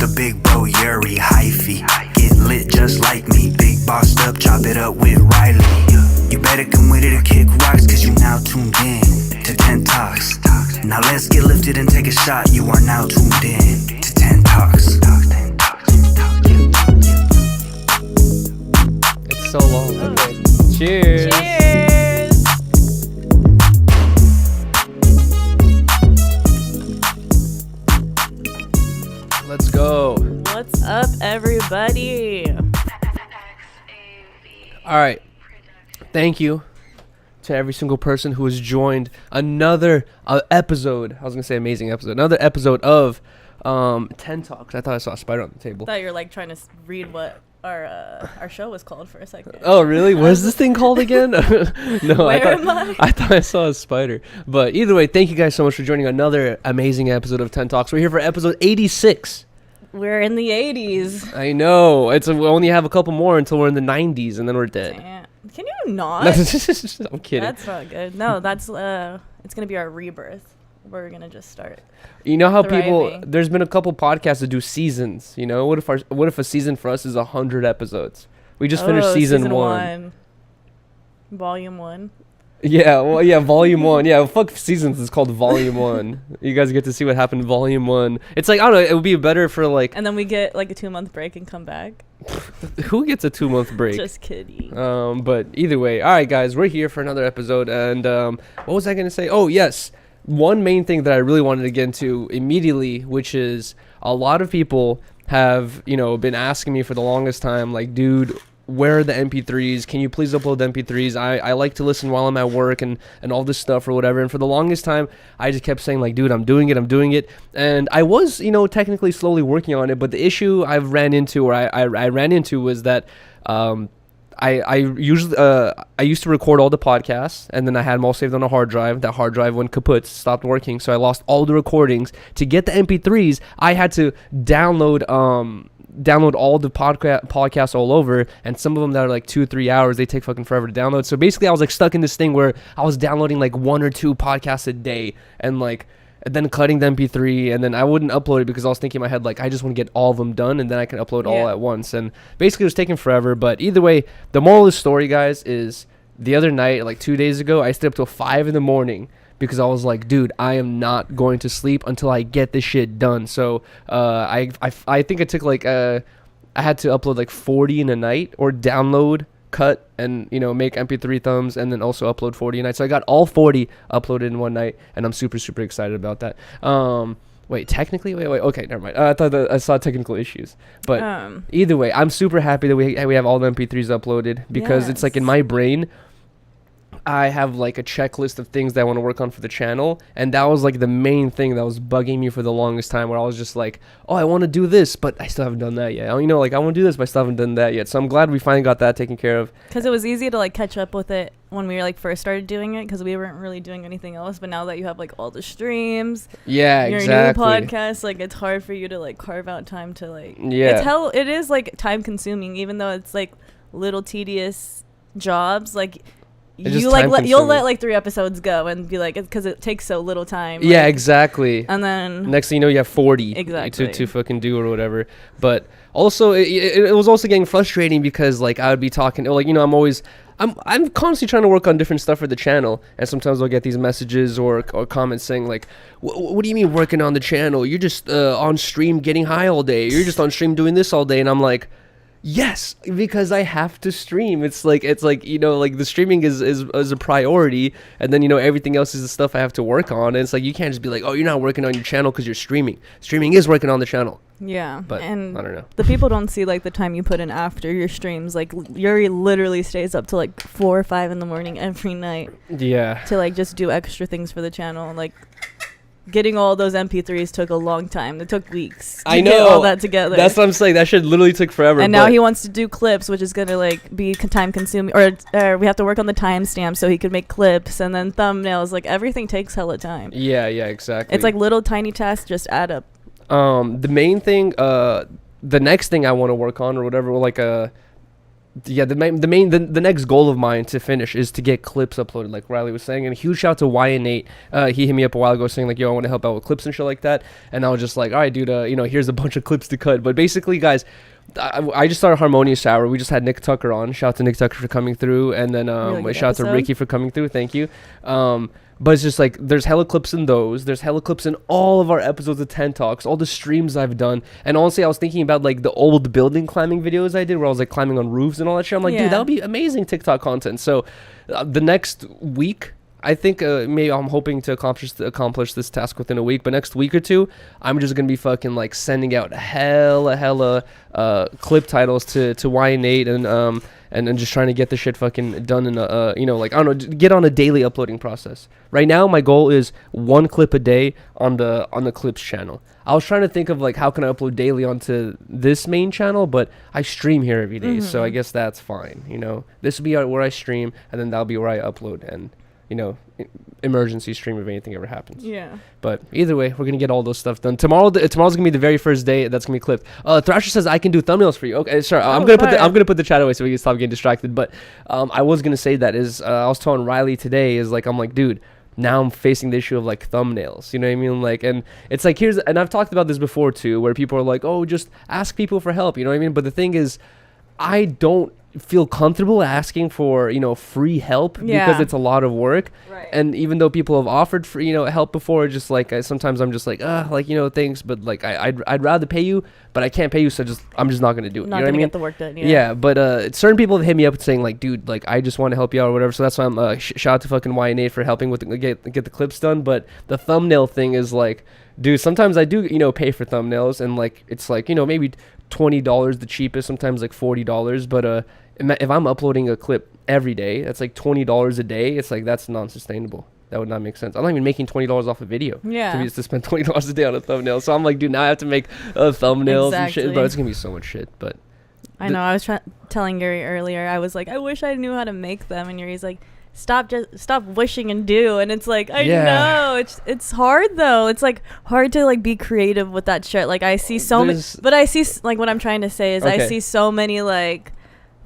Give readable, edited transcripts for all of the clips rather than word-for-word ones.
a big bro, Yuriy, hyphy. Get lit just like me. Big bossed up, chop it up with Rylee. You better come with it or kick rocks, cause you now tuned in to 10 Talks. Now let's get lifted and take a shot. You are now tuned in to 10 Talks. It's so long. Okay. Cheers. Cheers. Let's go. What's up, everybody? All right. Thank you to every single person who has joined another episode. I was going to say amazing episode. Another episode of 10 Talks. I thought I saw a spider on the table. I thought you were like trying to read what our show was called for a second. Oh, really? What is this thing called again? No, Where am I? I thought I saw a spider. But either way, thank you guys so much for joining another amazing episode of 10 Talks. We're here for episode 86. We're in the 80s. I know. We only have a couple more until we're in the 90s, and then we're dead. Damn. Can you not? I'm kidding. That's not good. No, that's it's gonna be our rebirth. We're gonna just start. You know how thriving. there's been a couple podcasts that do seasons. You know, what if a season for us is 100 episodes? We just finished season one. Volume 1. Yeah, well, yeah, volume 1. Yeah, fuck seasons. It's called volume 1. You guys get to see what happened in volume 1. It's like, I don't know, it would be better for like... And then we get like a 2-month break and come back. Who gets a 2-month break? Just kidding. But either way, all right, guys, we're here for another episode. And what was I going to say? Oh, yes. One main thing that I really wanted to get into immediately, which is a lot of people have, been asking me for the longest time, like, dude, where are the MP3s? Can you please upload the MP3s? I like to listen while I'm at work and all this stuff or whatever. And for the longest time, I just kept saying, like, dude, I'm doing it. And I was, technically slowly working on it. But the issue I ran into was that I used to record all the podcasts, and then I had them all saved on a hard drive. That hard drive went kaput, stopped working, so I lost all the recordings. To get the MP3s, I had to download all the podcasts all over, and some of them that are like 2-3 hours, they take fucking forever to download. So basically I was like stuck in this thing where I was downloading like 1 or 2 podcasts a day, and then cutting the MP3, and then I wouldn't upload it because I was thinking in my head, like, I just want to get all of them done, and then I can upload all at once. And basically it was taking forever. But either way, the moral of the story, guys, is the other night, like 2 days ago, I stayed up till 5 in the morning because I was like, dude, I am not going to sleep until I get this shit done. So I think I took like I had to upload like 40 in a night, or download, cut, and make MP3 thumbs, and then also upload 40 a night. So I got all 40 uploaded in one night, and I'm super excited about that. Wait, okay, never mind. I thought that I saw technical issues, but either way, I'm super happy that we have all the MP3s uploaded, because it's like in my brain, I have like a checklist of things that I want to work on for the channel, and that was like the main thing that was bugging me for the longest time, where I was just like, oh, I want to do this, but I still haven't done that yet. Like, I want to do this, but I still haven't done that yet. So I'm glad we finally got that taken care of. Because it was easy to like catch up with it when we like first started doing it, because we weren't really doing anything else. But now that you have like all the streams, your new podcast, like it's hard for you to like carve out time to like. Yeah. It is like time consuming, even though it's like little tedious jobs. Like, you'll let like 3 episodes go and be like, it's because it takes so little time. Yeah, exactly. And then next thing you know, you have 40 to fucking do or whatever. But also, it was also getting frustrating because like I would be talking, like, I'm constantly trying to work on different stuff for the channel, and sometimes I'll get these messages or comments saying like, what do you mean working on the channel? You're just on stream getting high all day. You're just on stream doing this all day. And I'm like, yes, because I have to stream. It's like the streaming is a priority, and then everything else is the stuff I have to work on. And it's like, you can't just be like, oh, you're not working on your channel because you're streaming. Streaming is working on the channel. Yeah, but and I don't know. The people don't see like the time you put in after your streams. Like, Yuriy literally stays up till like 4 or 5 in the morning every night. Yeah. To like just do extra things for the channel. Like, getting all those MP3s took a long time. It took weeks to get all that together. That's what I'm saying. That shit literally took forever. And now he wants to do clips, which is going to like be time consuming, or we have to work on the timestamp so he could make clips, and then thumbnails. Like, everything takes hella time. Yeah, exactly. It's like little tiny tasks just add up. The main thing, the next thing I want to work on or whatever, like yeah, the next goal of mine to finish is to get clips uploaded, like Rylee was saying. And a huge shout out to Y and Nate. He hit me up a while ago saying like, yo, I want to help out with clips and shit like that. And I was just like, all right, dude, here's a bunch of clips to cut. But basically, guys, I just started Harmonious Hour. We just had Nick Tucker on. Shout out to Nick Tucker for coming through. And then shout out to Ricky for coming through. Thank you. But it's just like, there's hella clips in those. There's hella clips in all of our episodes of 10 Talks, all the streams I've done. And honestly, I was thinking about like the old building climbing videos I did where I was like climbing on roofs and all that shit. I'm like, dude, that would be amazing TikTok content. So the next week, I think maybe I'm hoping to accomplish this task within a week. But next week or two, I'm just going to be fucking like sending out hella clip titles to Y and Nate and just trying to get the shit fucking done in a, like, I don't know, get on a daily uploading process. Right now, my goal is 1 clip a day on the Clips channel. I was trying to think of, like, how can I upload daily onto this main channel, but I stream here every day, so I guess that's fine, This will be where I stream, and then that'll be where I upload, and, emergency stream if anything ever happens. Yeah. But either way, we're gonna get all those stuff done. Tomorrow's gonna be the very first day that's gonna be clipped. Thrasher says I can do thumbnails for you. Okay, sure. I'm gonna put the chat away so we can stop getting distracted. But I was gonna say that is I was telling Rylee today is like, I'm like, dude, now I'm facing the issue of like thumbnails. You know what I mean? Like, and it's like and I've talked about this before too, where people are like, oh, just ask people for help. You know what I mean? But the thing is, I don't feel comfortable asking for free help because it's a lot of work, right. And even though people have offered free help before, just like sometimes I'm just like thanks, but like I'd rather pay you, but I can't pay you, so I'm just not gonna do it. Not you know gonna what I mean? Get the work done. Yeah, but certain people have hit me up saying like, dude, like I just want to help you out or whatever. So that's why I'm shout out to fucking Y and A for helping with get the clips done. But the thumbnail thing is like, dude, sometimes I do pay for thumbnails, and like it's like maybe $20 the cheapest, sometimes like $40, but if I'm uploading a clip every day, that's like $20 a day. It's like, that's non-sustainable. That would not make sense. I'm not even making $20 off a video. Yeah. To spend $20 a day on a thumbnail. So I'm like, dude, now I have to make thumbnails and shit. But it's gonna be so much shit. But I know. I was telling Yuri earlier. I was like, I wish I knew how to make them. And Yuri's like, stop wishing and do. And it's like, I know it's hard though. It's like hard to like be creative with that shit. Like I see so many, but I see like what I'm trying to say is I see so many like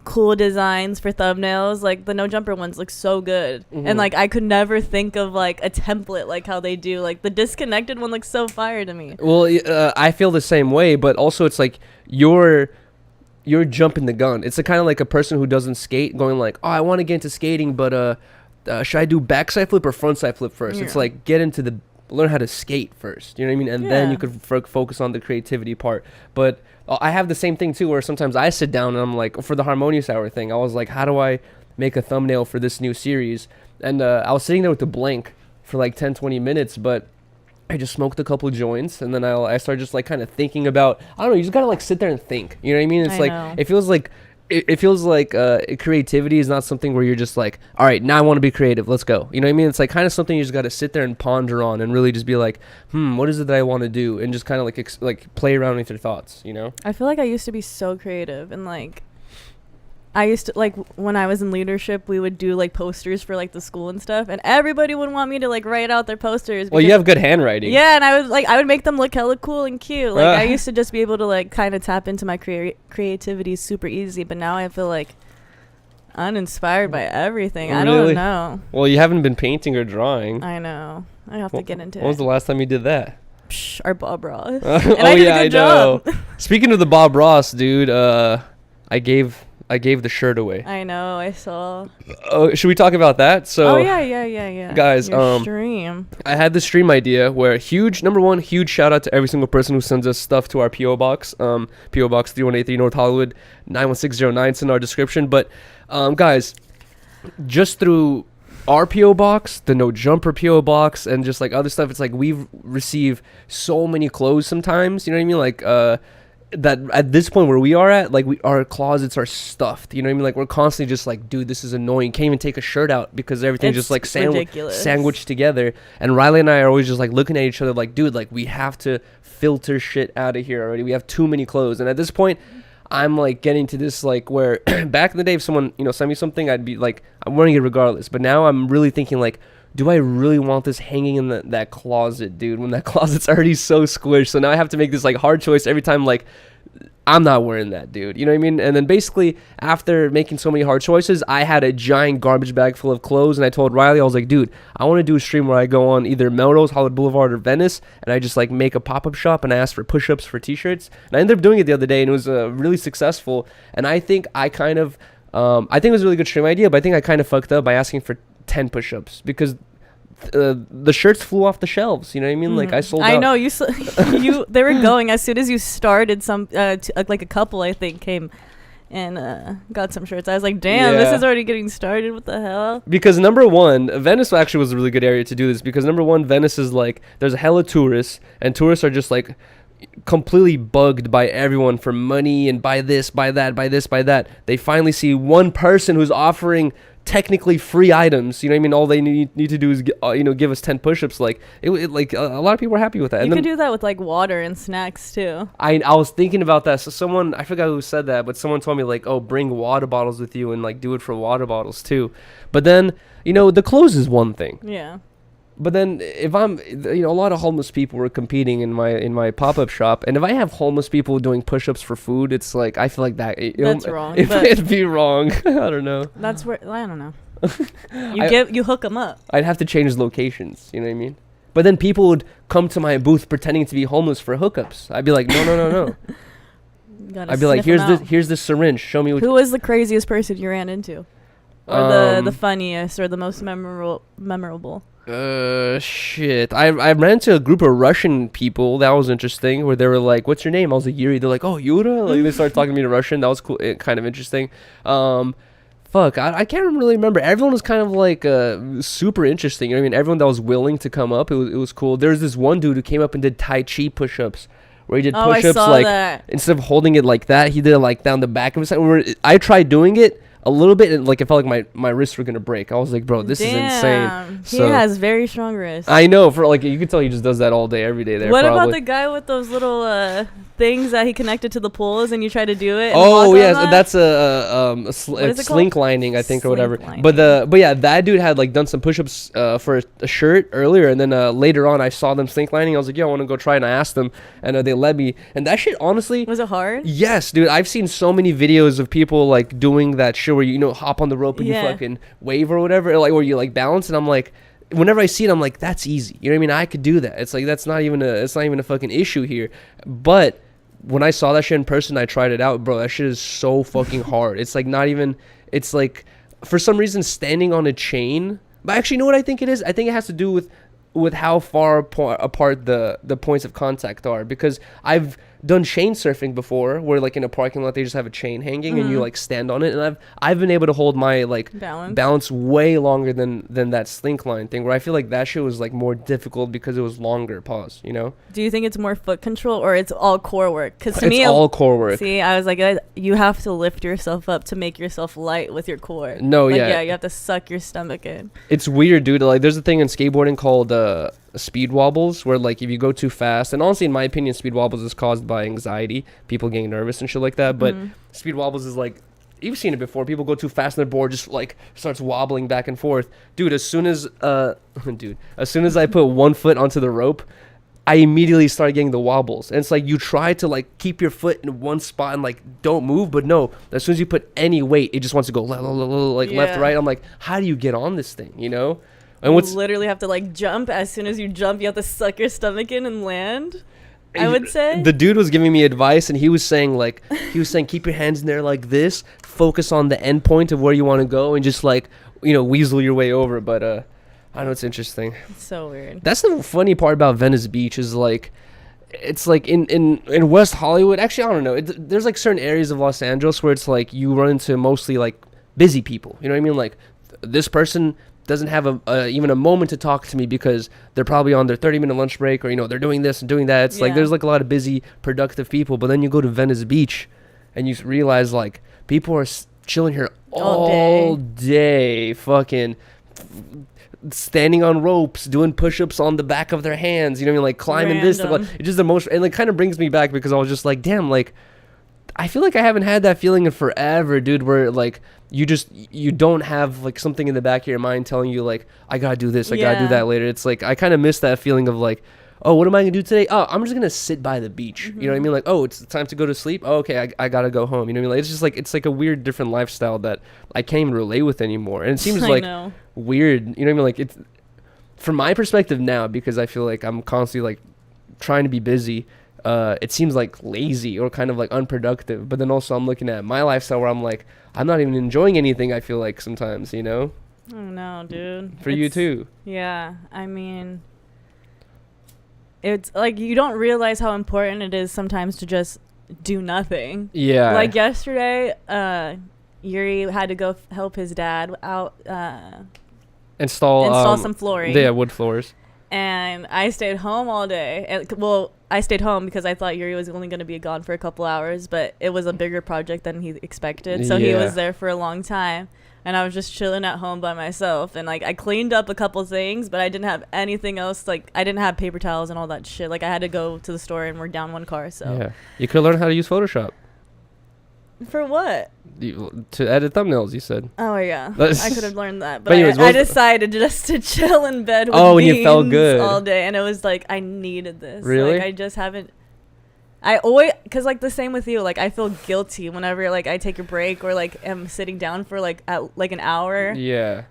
cool designs for thumbnails. Like the No Jumper ones look so good, and like I could never think of like a template like how they do. Like the Disconnected one looks so fire to me. Well, I feel the same way, but also it's like you're jumping the gun. It's kind of like a person who doesn't skate going like, oh, I want to get into skating, but should I do backside flip or frontside flip first? It's like learn how to skate first, you know what I mean, and then you could focus on the creativity part. But I have the same thing too, where sometimes I sit down and I'm like, for the Harmonious Hour thing, I was like, how do I make a thumbnail for this new series? And I was sitting there with the blank for like 10-20 minutes, but I just smoked a couple joints, and then I started just like kind of thinking about, I don't know, you just gotta like sit there and think, you know what I mean? It's it feels like creativity is not something where you're just like, all right, now I want to be creative, let's go. You know what I mean? It's like kind of something you just got to sit there and ponder on and really just be like, what is it that I want to do? And just kind of like play around with your thoughts, I feel like I used to be so creative, and like I used to, like, when I was in leadership, we would do like posters for like the school and stuff, and everybody would want me to like write out their posters. Well, you have good handwriting. Yeah, and I would make them look hella cool and cute. Like I used to just be able to like kind of tap into my creativity super easy, but now I feel like uninspired by everything. Really? I don't know. Well, you haven't been painting or drawing. I know. I have to get into it. When was the last time you did that? Our Bob Ross. Oh yeah, I know. Speaking of the Bob Ross, dude, I gave the shirt away. I know, I saw. Oh, should we talk about that? So, yeah. Guys, stream. I had this stream idea where huge shout out to every single person who sends us stuff to our PO box. PO Box 3183 North Hollywood 91609. It's in our description. But guys, just through our PO box, the No Jumper PO box, and just like other stuff, it's like we've received so many clothes sometimes. You know what I mean? Like that at this point where we are at, like our closets are stuffed, you know what I mean? Like we're constantly just like, dude, this is annoying. Can't even take a shirt out because everything's just like sandwiched together. And Rylee and I are always just like looking at each other like, dude, like we have to filter shit out of here already. We have too many clothes. And at this point, I'm like getting to this like where back in the day, if someone sent me something, I'd be like, I'm wearing it regardless. But now I'm really thinking like, do I really want this hanging in that closet, dude, when that closet's already so squished? So now I have to make this like hard choice every time, like I'm not wearing that, dude. You know what I mean? And then basically, after making so many hard choices, I had a giant garbage bag full of clothes, and I told Rylee, I was like, dude, I want to do a stream where I go on either Melrose, Hollywood Boulevard, or Venice, and I just like make a pop-up shop, and I ask for push-ups for t-shirts. And I ended up doing it the other day, and it was really successful. And I think I kind of, I think it was a really good stream idea, but I think I kind of fucked up by asking for 10 push-ups because the shirts flew off the shelves. You know what I mean? Like I sold out. I know you they were going as soon as you started. Some like a couple I think came and got some shirts. I was like, damn, this is already getting started. What the hell? Because number one, Venice actually was a really good area to do this, because number one, Venice is like, there's a hella tourists, and tourists are just like completely bugged by everyone for money and buy this, buy that, buy this, buy that. They finally see one person who's offering technically free items. You know what I mean? All they need to do is give us 10 push-ups. Like it like a lot of people are happy with that. You could do that with like water and snacks too. I was thinking about that. So someone, I forgot who said that, but someone told me like, oh, bring water bottles with you and like do it for water bottles too. But then the clothes is one thing. Yeah. But then if I'm, a lot of homeless people were competing in my pop-up shop, and if I have homeless people doing push-ups for food, it's like, I feel like that. That's wrong. It'd be wrong. I don't know. That's where, I don't know. You hook them up. I'd have to change locations. You know what I mean? But then people would come to my booth pretending to be homeless for hookups. I'd be like, no. I'd be like, here's this syringe. Show me what. Who was the craziest person you ran into, or the funniest, or the most memorable? Shit. I ran into a group of Russian people. That was interesting. Where they were like, "What's your name?" I was like, "Yuriy." They're like, "Oh, Yura." Like they started talking to me in Russian. That was cool. Kind of interesting. I can't really remember. Everyone was kind of like super interesting. You know what I mean? Everyone that was willing to come up, it was cool. There's this one dude who came up and did Tai Chi push-ups. Where he did push-ups like that. Instead of holding it like that, he did it like down the back of his head. I tried doing it a little bit, and like it felt like my wrists were gonna break. I was like, bro, this is insane. He has very strong wrists. I know, for like you can tell he just does that all day, every day. There. What about the guy with those little things that he connected to the poles, and you try to do it? Oh yes, that's a slink lining, I think, or whatever. But yeah, that dude had like done some push-ups for a shirt earlier, and then later on I saw them slink lining. I was like, yo, I want to go try, and I asked them, and they let me. And that shit, honestly, was it hard? Yes, dude. I've seen so many videos of people like doing that shit where you hop on the rope and you fucking wave or whatever, like where you like balance, and I'm like, whenever I see it, I'm like, that's easy. You know what I mean? I could do that. It's like it's not even a fucking issue here. But when I saw that shit in person, I tried it out, bro. That shit is so fucking hard. It's like not even. It's like for some reason standing on a chain. But actually, you know what I think it is? I think it has to do with how far apart the points of contact are, because I've done chain surfing before, where like in a parking lot they just have a chain hanging and you like stand on it, and I've been able to hold my like balance way longer than that slink line thing, where I feel like that shit was like more difficult because it was longer. Do you think it's more foot control or it's all core work? Because to me, it's all core work. See, I was like, you have to lift yourself up to make yourself light with your core. No, like, yeah, you have to suck your stomach in. It's weird, dude. Like there's a thing in skateboarding called speed wobbles, where like if you go too fast, and honestly in my opinion speed wobbles is caused by anxiety, people getting nervous and shit like that, but speed wobbles is like, you've seen it before, people go too fast and their board just like starts wobbling back and forth. Dude, as soon as I put one foot onto the rope, I immediately started getting the wobbles. And it's like you try to like keep your foot in one spot and like don't move, but no, as soon as you put any weight, it just wants to go left, right. I'm like, how do you get on this thing, And you literally have to like jump. As soon as you jump, you have to suck your stomach in and land, I would say. The dude was giving me advice, and he was saying keep your hands in there like this, focus on the end point of where you want to go, and just like weasel your way over. But I know, it's interesting. It's so weird. That's the funny part about Venice Beach is like, it's like in West Hollywood. Actually, I don't know. There's like certain areas of Los Angeles where it's like you run into mostly like busy people. You know what I mean? Like this person doesn't have even a moment to talk to me because they're probably on their 30-minute lunch break, or they're doing this and doing that. It's like there's like a lot of busy, productive people. But then you go to Venice Beach, and you realize like people are chilling here all day, fucking standing on ropes, doing push-ups on the back of their hands. You know what I mean? Like climbing this. Like, it's just the most, and like kind of brings me back because I was just like, damn, like I feel like I haven't had that feeling in forever, dude, where like you don't have like something in the back of your mind telling you like, I gotta do this, I gotta do that later. It's like I kind of miss that feeling of like, oh, what am I gonna do today? Oh, I'm just gonna sit by the beach. You know what I mean? Like, oh, it's time to go to sleep. Oh, okay, I gotta go home. You know what I mean? Like, it's just like, it's like a weird different lifestyle that I can't even relate with anymore. And it seems like weird. You know what I mean? Like, it's from my perspective now, because I feel like I'm constantly like trying to be busy. It seems like lazy or kind of like unproductive. But then also I'm looking at my lifestyle where I'm like, I'm not even enjoying anything. I feel like sometimes, you know. I don't know, dude. For you too. Yeah, I mean, it's like you don't realize how important it is sometimes to just do nothing. Yeah. Like yesterday, Yuriy had to go help his dad out. Install some flooring. Yeah, wood floors. And I stayed home all day. Well, I stayed home because I thought Yuriy was only going to be gone for a couple hours, but it was a bigger project than he expected. So he was there for a long time. And I was just chilling at home by myself. And, like, I cleaned up a couple things, but I didn't have anything else. Like, I didn't have paper towels and all that shit. Like, I had to go to the store and we're down one car, so. Yeah. You could learn how to use Photoshop. For what? To edit thumbnails, you said. Oh, yeah. I could have learned that. But anyways, I decided just to chill in bed with when you felt good all day. And it was like, I needed this. Really? Like, I just haven't. I always, because like the same with you, like I feel guilty whenever like I take a break or like am sitting down for like an hour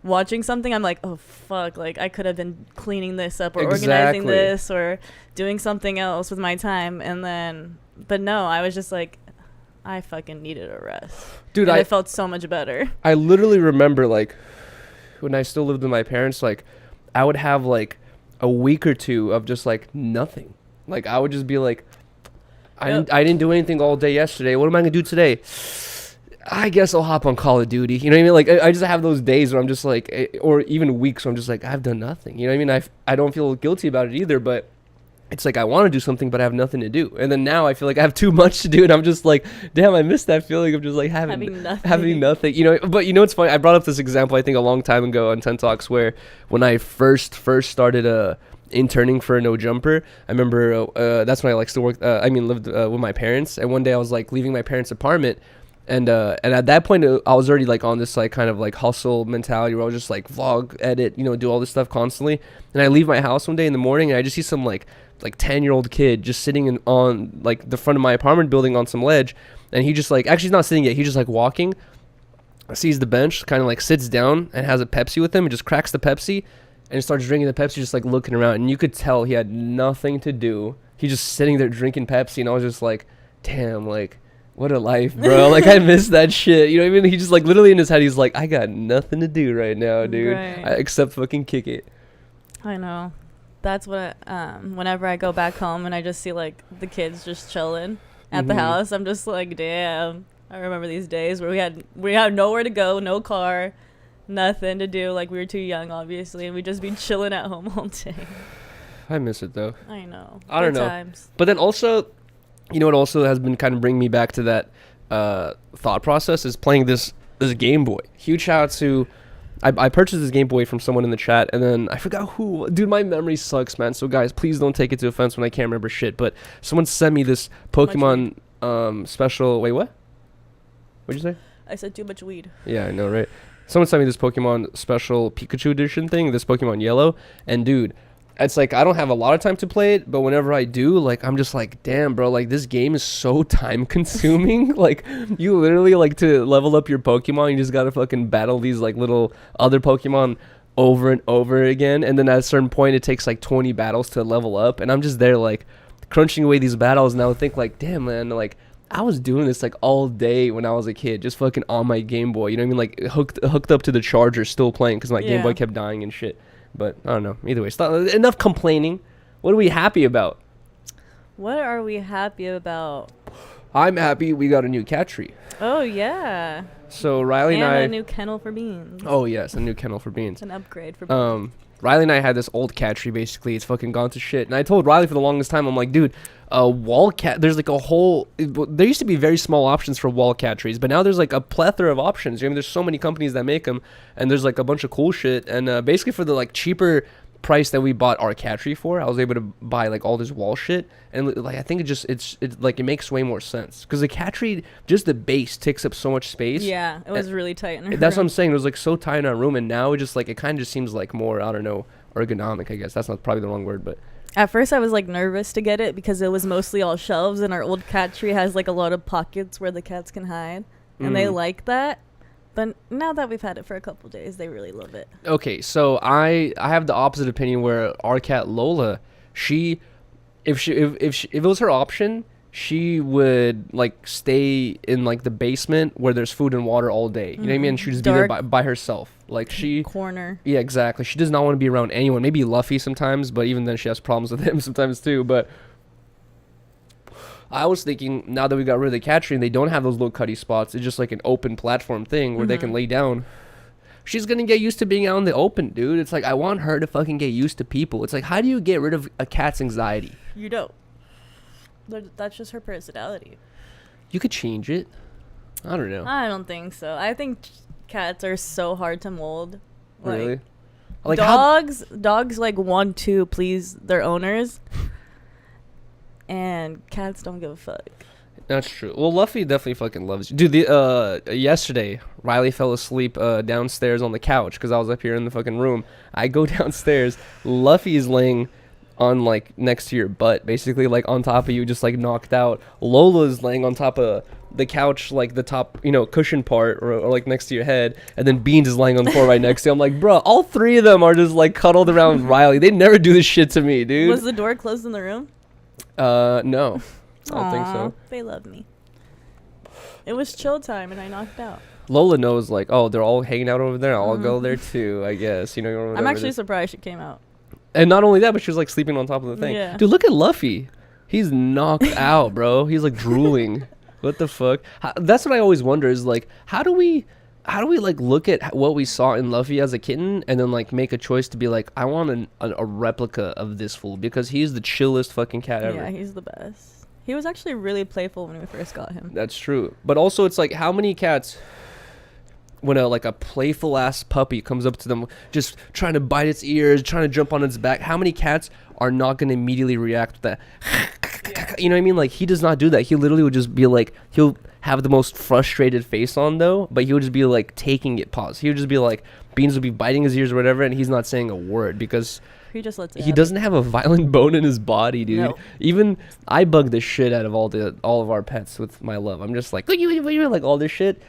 watching something. I'm like, oh fuck, like I could have been cleaning this up or organizing this or doing something else with my time. And then, but no, I was just like, I fucking needed a rest. Dude, I felt so much better. I literally remember like when I still lived with my parents, like I would have like a week or two of just like nothing. Like I would just be like, I didn't do anything all day yesterday. What am I going to do today? I guess I'll hop on Call of Duty. You know what I mean? Like, I just have those days where I'm just like, or even weeks where I'm just like, I've done nothing. You know what I mean? I don't feel guilty about it either, but it's like I want to do something, but I have nothing to do. And then now I feel like I have too much to do, and I'm just like, damn, I miss that feeling of just like having nothing. You know, but you know what's funny? I brought up this example, I think, a long time ago on 10 Talks, where when I first started interning for a No Jumper, I remember that's when I lived with my parents. And one day I was like leaving my parents' apartment, and at that point I was already like on this like kind of like hustle mentality where I was just like vlog, edit, you know, do all this stuff constantly. And I leave my house one day in the morning and I just see some like 10-year-old kid just sitting on like the front of my apartment building on some ledge, and he just like, actually he's not sitting yet, he's just like walking, sees the bench, kind of like sits down and has a Pepsi with him and just cracks the Pepsi and starts drinking the Pepsi, just like looking around. And you could tell he had nothing to do. He's just sitting there drinking Pepsi. And I was just like, damn, like, what a life, bro. Like, I miss that shit. You know what I mean? He just like literally in his head, he's like, I got nothing to do right now, dude. Except fucking kick it. I know. That's what whenever I go back home and I just see like the kids just chilling at the house, I'm just like, damn. I remember these days where we had nowhere to go, no car, nothing to do. Like, we were too young, obviously, and we'd just be chilling at home all day. I miss it, though. I know. I don't know. Times. But then also, you know what also has been kind of bringing me back to that thought process is playing this Game Boy. Huge shout out to... I purchased this Game Boy from someone in the chat, and then I forgot who. Dude, my memory sucks, man. So, guys, please don't take it to offense when I can't remember shit. But someone sent me this Pokemon special... Wait, what? What'd you say? I said too much weed. Yeah, I know, right? Someone sent me this Pokemon special Pikachu edition thing, this Pokemon Yellow. And, dude, it's like I don't have a lot of time to play it, but whenever I do, like, I'm just like, damn, bro, like, this game is so time consuming. Like, you literally, like, to level up your Pokemon, you just gotta fucking battle these, like, little other Pokemon over and over again. And then at a certain point, it takes, like, 20 battles to level up. And I'm just there, like, crunching away these battles. And I would think, like, damn, man, like, I was doing this, like, all day when I was a kid, just fucking on my Game Boy. You know what I mean? Like, hooked up to the charger, still playing, because my Game Boy kept dying and shit. But I don't know. Either way, enough complaining. What are we happy about? What are we happy about? I'm happy we got a new cat tree. Oh, yeah. So Rylee and I... a new kennel for Beans. Oh, yes, a new kennel for Beans. An upgrade for Beans. Rylee and I had this old cat tree, basically. It's fucking gone to shit. And I told Rylee for the longest time, I'm like, dude, wall cat... There's like a whole... There used to be very small options for wall cat trees, but now there's like a plethora of options. I mean, there's so many companies that make them, and there's like a bunch of cool shit. And basically for the like cheaper price that we bought our cat tree for, I was able to buy like all this wall shit. And like I think it's like it makes way more sense. Because the cat tree, just the base takes up so much space. Yeah, it was really tight in our room. That's what I'm saying. It was like so tight in our room, and now it just like, it kind of just seems like more, I don't know, ergonomic, I guess. That's not probably the wrong word, but... At first I was like nervous to get it because it was mostly all shelves, and our old cat tree has like a lot of pockets where the cats can hide, and they like that. But now that we've had it for a couple days, they really love it. Okay, so I have the opposite opinion where our cat Lola, if it was her option, she would like stay in like the basement where there's food and water all day. You know what I mean? She'd just be there by herself. Like corner. Yeah, exactly. She does not want to be around anyone. Maybe Luffy sometimes, but even then she has problems with him sometimes too. But I was thinking, now that we got rid of the cat tree and they don't have those little cutty spots, it's just like an open platform thing where they can lay down. She's gonna get used to being out in the open, dude. It's like, I want her to fucking get used to people. It's like, how do you get rid of a cat's anxiety? You don't. That's just her personality. You could change it. I don't know. I don't think so. I think cats are so hard to mold. Really? Like dogs like want to please their owners, and cats don't give a fuck. That's true. Well, Luffy definitely fucking loves you. Dude, yesterday, Rylee fell asleep downstairs on the couch because I was up here in the fucking room. I go downstairs. Luffy is laying on, like, next to your butt, basically, like, on top of you, just, like, knocked out. Lola's laying on top of the couch, like, the top, cushion part, or like, next to your head, and then Beans is lying on the floor right next to you. I'm like, bro, all three of them are just, like, cuddled around Rylee. They never do this shit to me, dude. Was the door closed in the room? No. I don't think so. They love me. It was chill time, and I knocked out. Lola knows, like, oh, they're all hanging out over there. I'll go there, too, I guess. I'm actually surprised she came out. And not only that, but she was like sleeping on top of the thing. Yeah. Dude, look at Luffy. He's knocked out, bro. He's like drooling. What the fuck? That's what I always wonder is like, how do we like look at what we saw in Luffy as a kitten and then like make a choice to be like, I want a replica of this fool because he's the chillest fucking cat ever. Yeah, he's the best. He was actually really playful when we first got him. That's true. But also it's like, how many cats, when a playful ass puppy comes up to them just trying to bite its ears, trying to jump on its back, how many cats are not going to immediately react with that? You know what I mean? Like, he does not do that. He literally would just be like, he'll have the most frustrated face on though, but he would just be like taking it pause. He would just be like, Beans would be biting his ears or whatever, and he's not saying a word because he just lets it he doesn't have a violent bone in his body, dude. No. Even I bug the shit out of all of our pets with my love. I'm just like all this shit.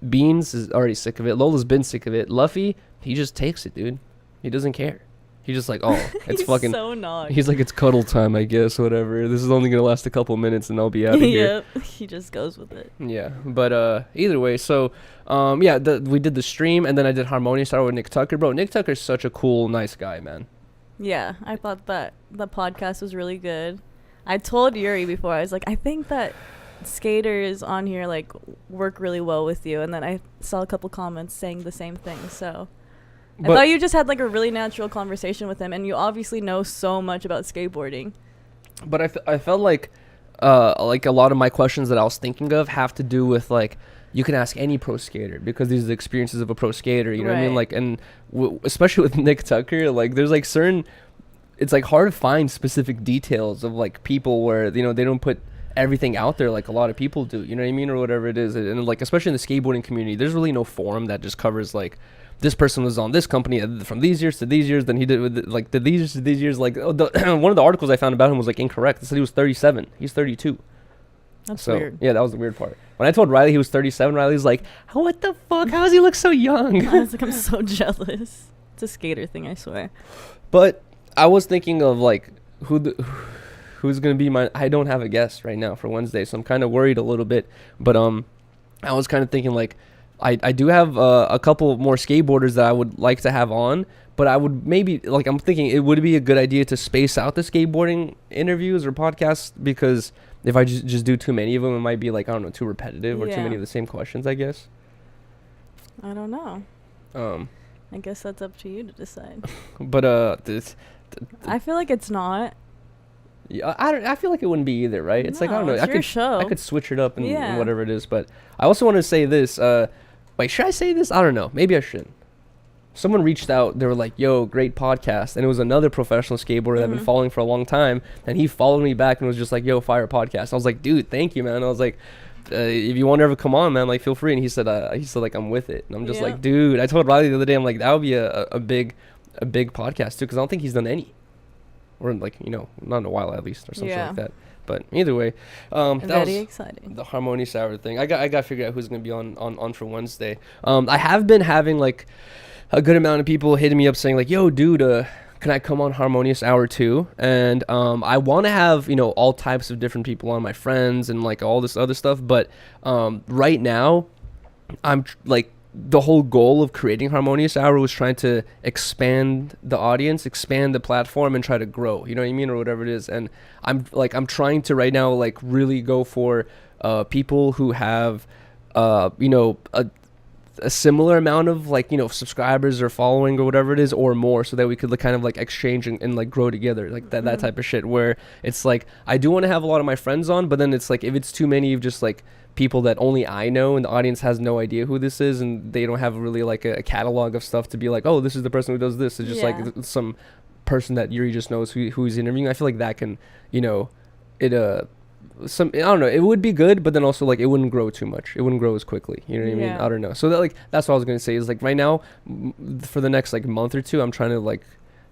Beans is already sick of it. Lola's been sick of it. Luffy, he just takes it, dude. He doesn't care. He's just like, oh, it's he's fucking. So not. He's like, it's cuddle time, I guess. Whatever. This is only gonna last a couple minutes, and I'll be out of here. Yep. He just goes with it. Yeah, but either way, so we did the stream, and then I did Harmonious Man with Nick Tucker, bro. Nick Tucker's such a cool, nice guy, man. Yeah, I thought that the podcast was really good. I told Yuriy before, I was like, I think that skaters on here like work really well with you, and then I saw a couple comments saying the same thing, so I thought you just had like a really natural conversation with him, and you obviously know so much about skateboarding. But I felt like a lot of my questions that I was thinking of have to do with like, you can ask any pro skater because these are the experiences of a pro skater, you know what I mean? Like, and especially with Nick Tucker, like there's like certain, it's like hard to find specific details of like people where they don't put everything out there like a lot of people do, you know what I mean, or whatever it is. And like, especially in the skateboarding community, there's really no forum that just covers like, this person was on this company from these years to these years, then he did with like the these years to these years. Like one of the articles I found about him was like incorrect. It said he was 37. He's 32. That's weird. Yeah, that was the weird part. When I told Rylee he was 37, Riley's like, what the fuck? How does he look so young? I was like, I'm so jealous. It's a skater thing, I swear. But I was thinking of like who's gonna be my. I don't have a guest right now for Wednesday, so I'm kind of worried a little bit. But I was kind of thinking like, I do have a couple more skateboarders that I would like to have on, but I would maybe like, I'm thinking it would be a good idea to space out the skateboarding interviews or podcasts, because if I just do too many of them, it might be like, I don't know, too repetitive or too many of the same questions, I guess. I don't know. I guess that's up to you to decide. But I feel like it's not. Yeah, I feel like it wouldn't be either, right? It's like, I don't know. I could switch it up and whatever it is. But I also want to say this. Wait, should I say this? I don't know. Maybe I shouldn't. Someone reached out. They were like, yo, great podcast. And it was another professional skateboarder that I've been following for a long time. And he followed me back and was just like, yo, fire podcast. I was like, dude, thank you, man. I was like, if you want to ever come on, man, like, feel free. And he said like, I'm with it. And I'm just like, dude, I told Rylee the other day, I'm like, that would be a big podcast too, because I don't think he's done any. or like, you know, not in a while at least, or something like that. But either way, very exciting. The Harmonious Hour thing. I got to figure out who's gonna be on for Wednesday. I have been having like a good amount of people hitting me up saying like, "Yo, dude, can I come on Harmonious Hour too?" And I want to have, you know, all types of different people on, my friends and like all this other stuff. But right now, I'm like, the whole goal of creating Harmonious Hour was trying to expand the audience, expand the platform, and try to grow, you know what I mean, or whatever it is. And I'm trying to right now like really go for people who have you know, a similar amount of like, you know, subscribers or following or whatever it is, or more, so that we could like, kind of like exchange and like grow together, like that type of shit, where it's like I do want to have a lot of my friends on, but then it's like if it's too many of just like people that only I know and the audience has no idea who this is, and they don't have really like a catalog of stuff to be like, oh, this is the person who does this. It's just like some person that Yuriy just knows who's interviewing. I feel like that can, you know, it some, I don't know, it would be good, but then also like it wouldn't grow too much. It wouldn't grow as quickly. You know what I mean? I don't know. So that like that's what I was gonna say is like right now, for the next like month or two, I'm trying to like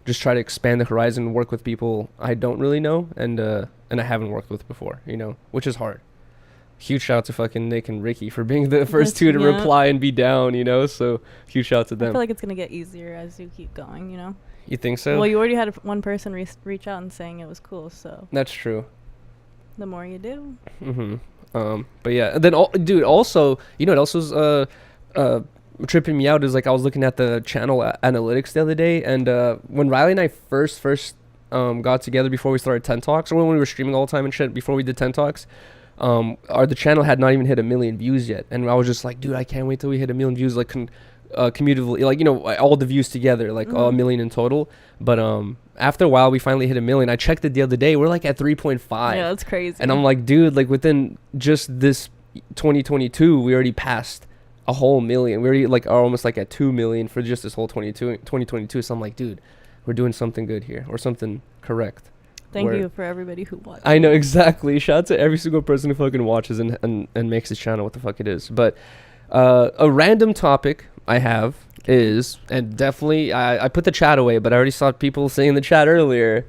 just try to expand the horizon, work with people I don't really know and I haven't worked with before. You know, which is hard. Huge shout out to fucking Nick and Ricky for being the first two to reply and be down, you know, so huge shout out to them. I feel like it's going to get easier as you keep going, you know? You think so? Well, you already had one person reach out and saying it was cool, so. That's true. The more you do. But yeah, and then, dude, also, you know what else was tripping me out is like I was looking at the channel analytics the other day, and when Rylee and I first got together before we started 10 Talks, or when we were streaming all the time and shit before we did 10 Talks, the channel had not even hit 1 million views yet, and I was just like, dude, I can't wait till we hit 1 million views, like cumulatively, like, you know, all the views together, like 1 million in total. But after a while we finally hit 1 million. I checked it the other day, we're like at 3.5. Yeah, that's crazy. And I'm like, dude, like within just this 2022 we already passed a whole million. We already like are almost like at 2 million for just this whole 2022. So I'm like, dude, we're doing something good here, or something correct. Thank you for everybody who watches. I know, exactly. Shout out to every single person who fucking watches and makes this channel what the fuck it is. But a random topic I have is, and definitely I put the chat away, but I already saw people saying in the chat earlier,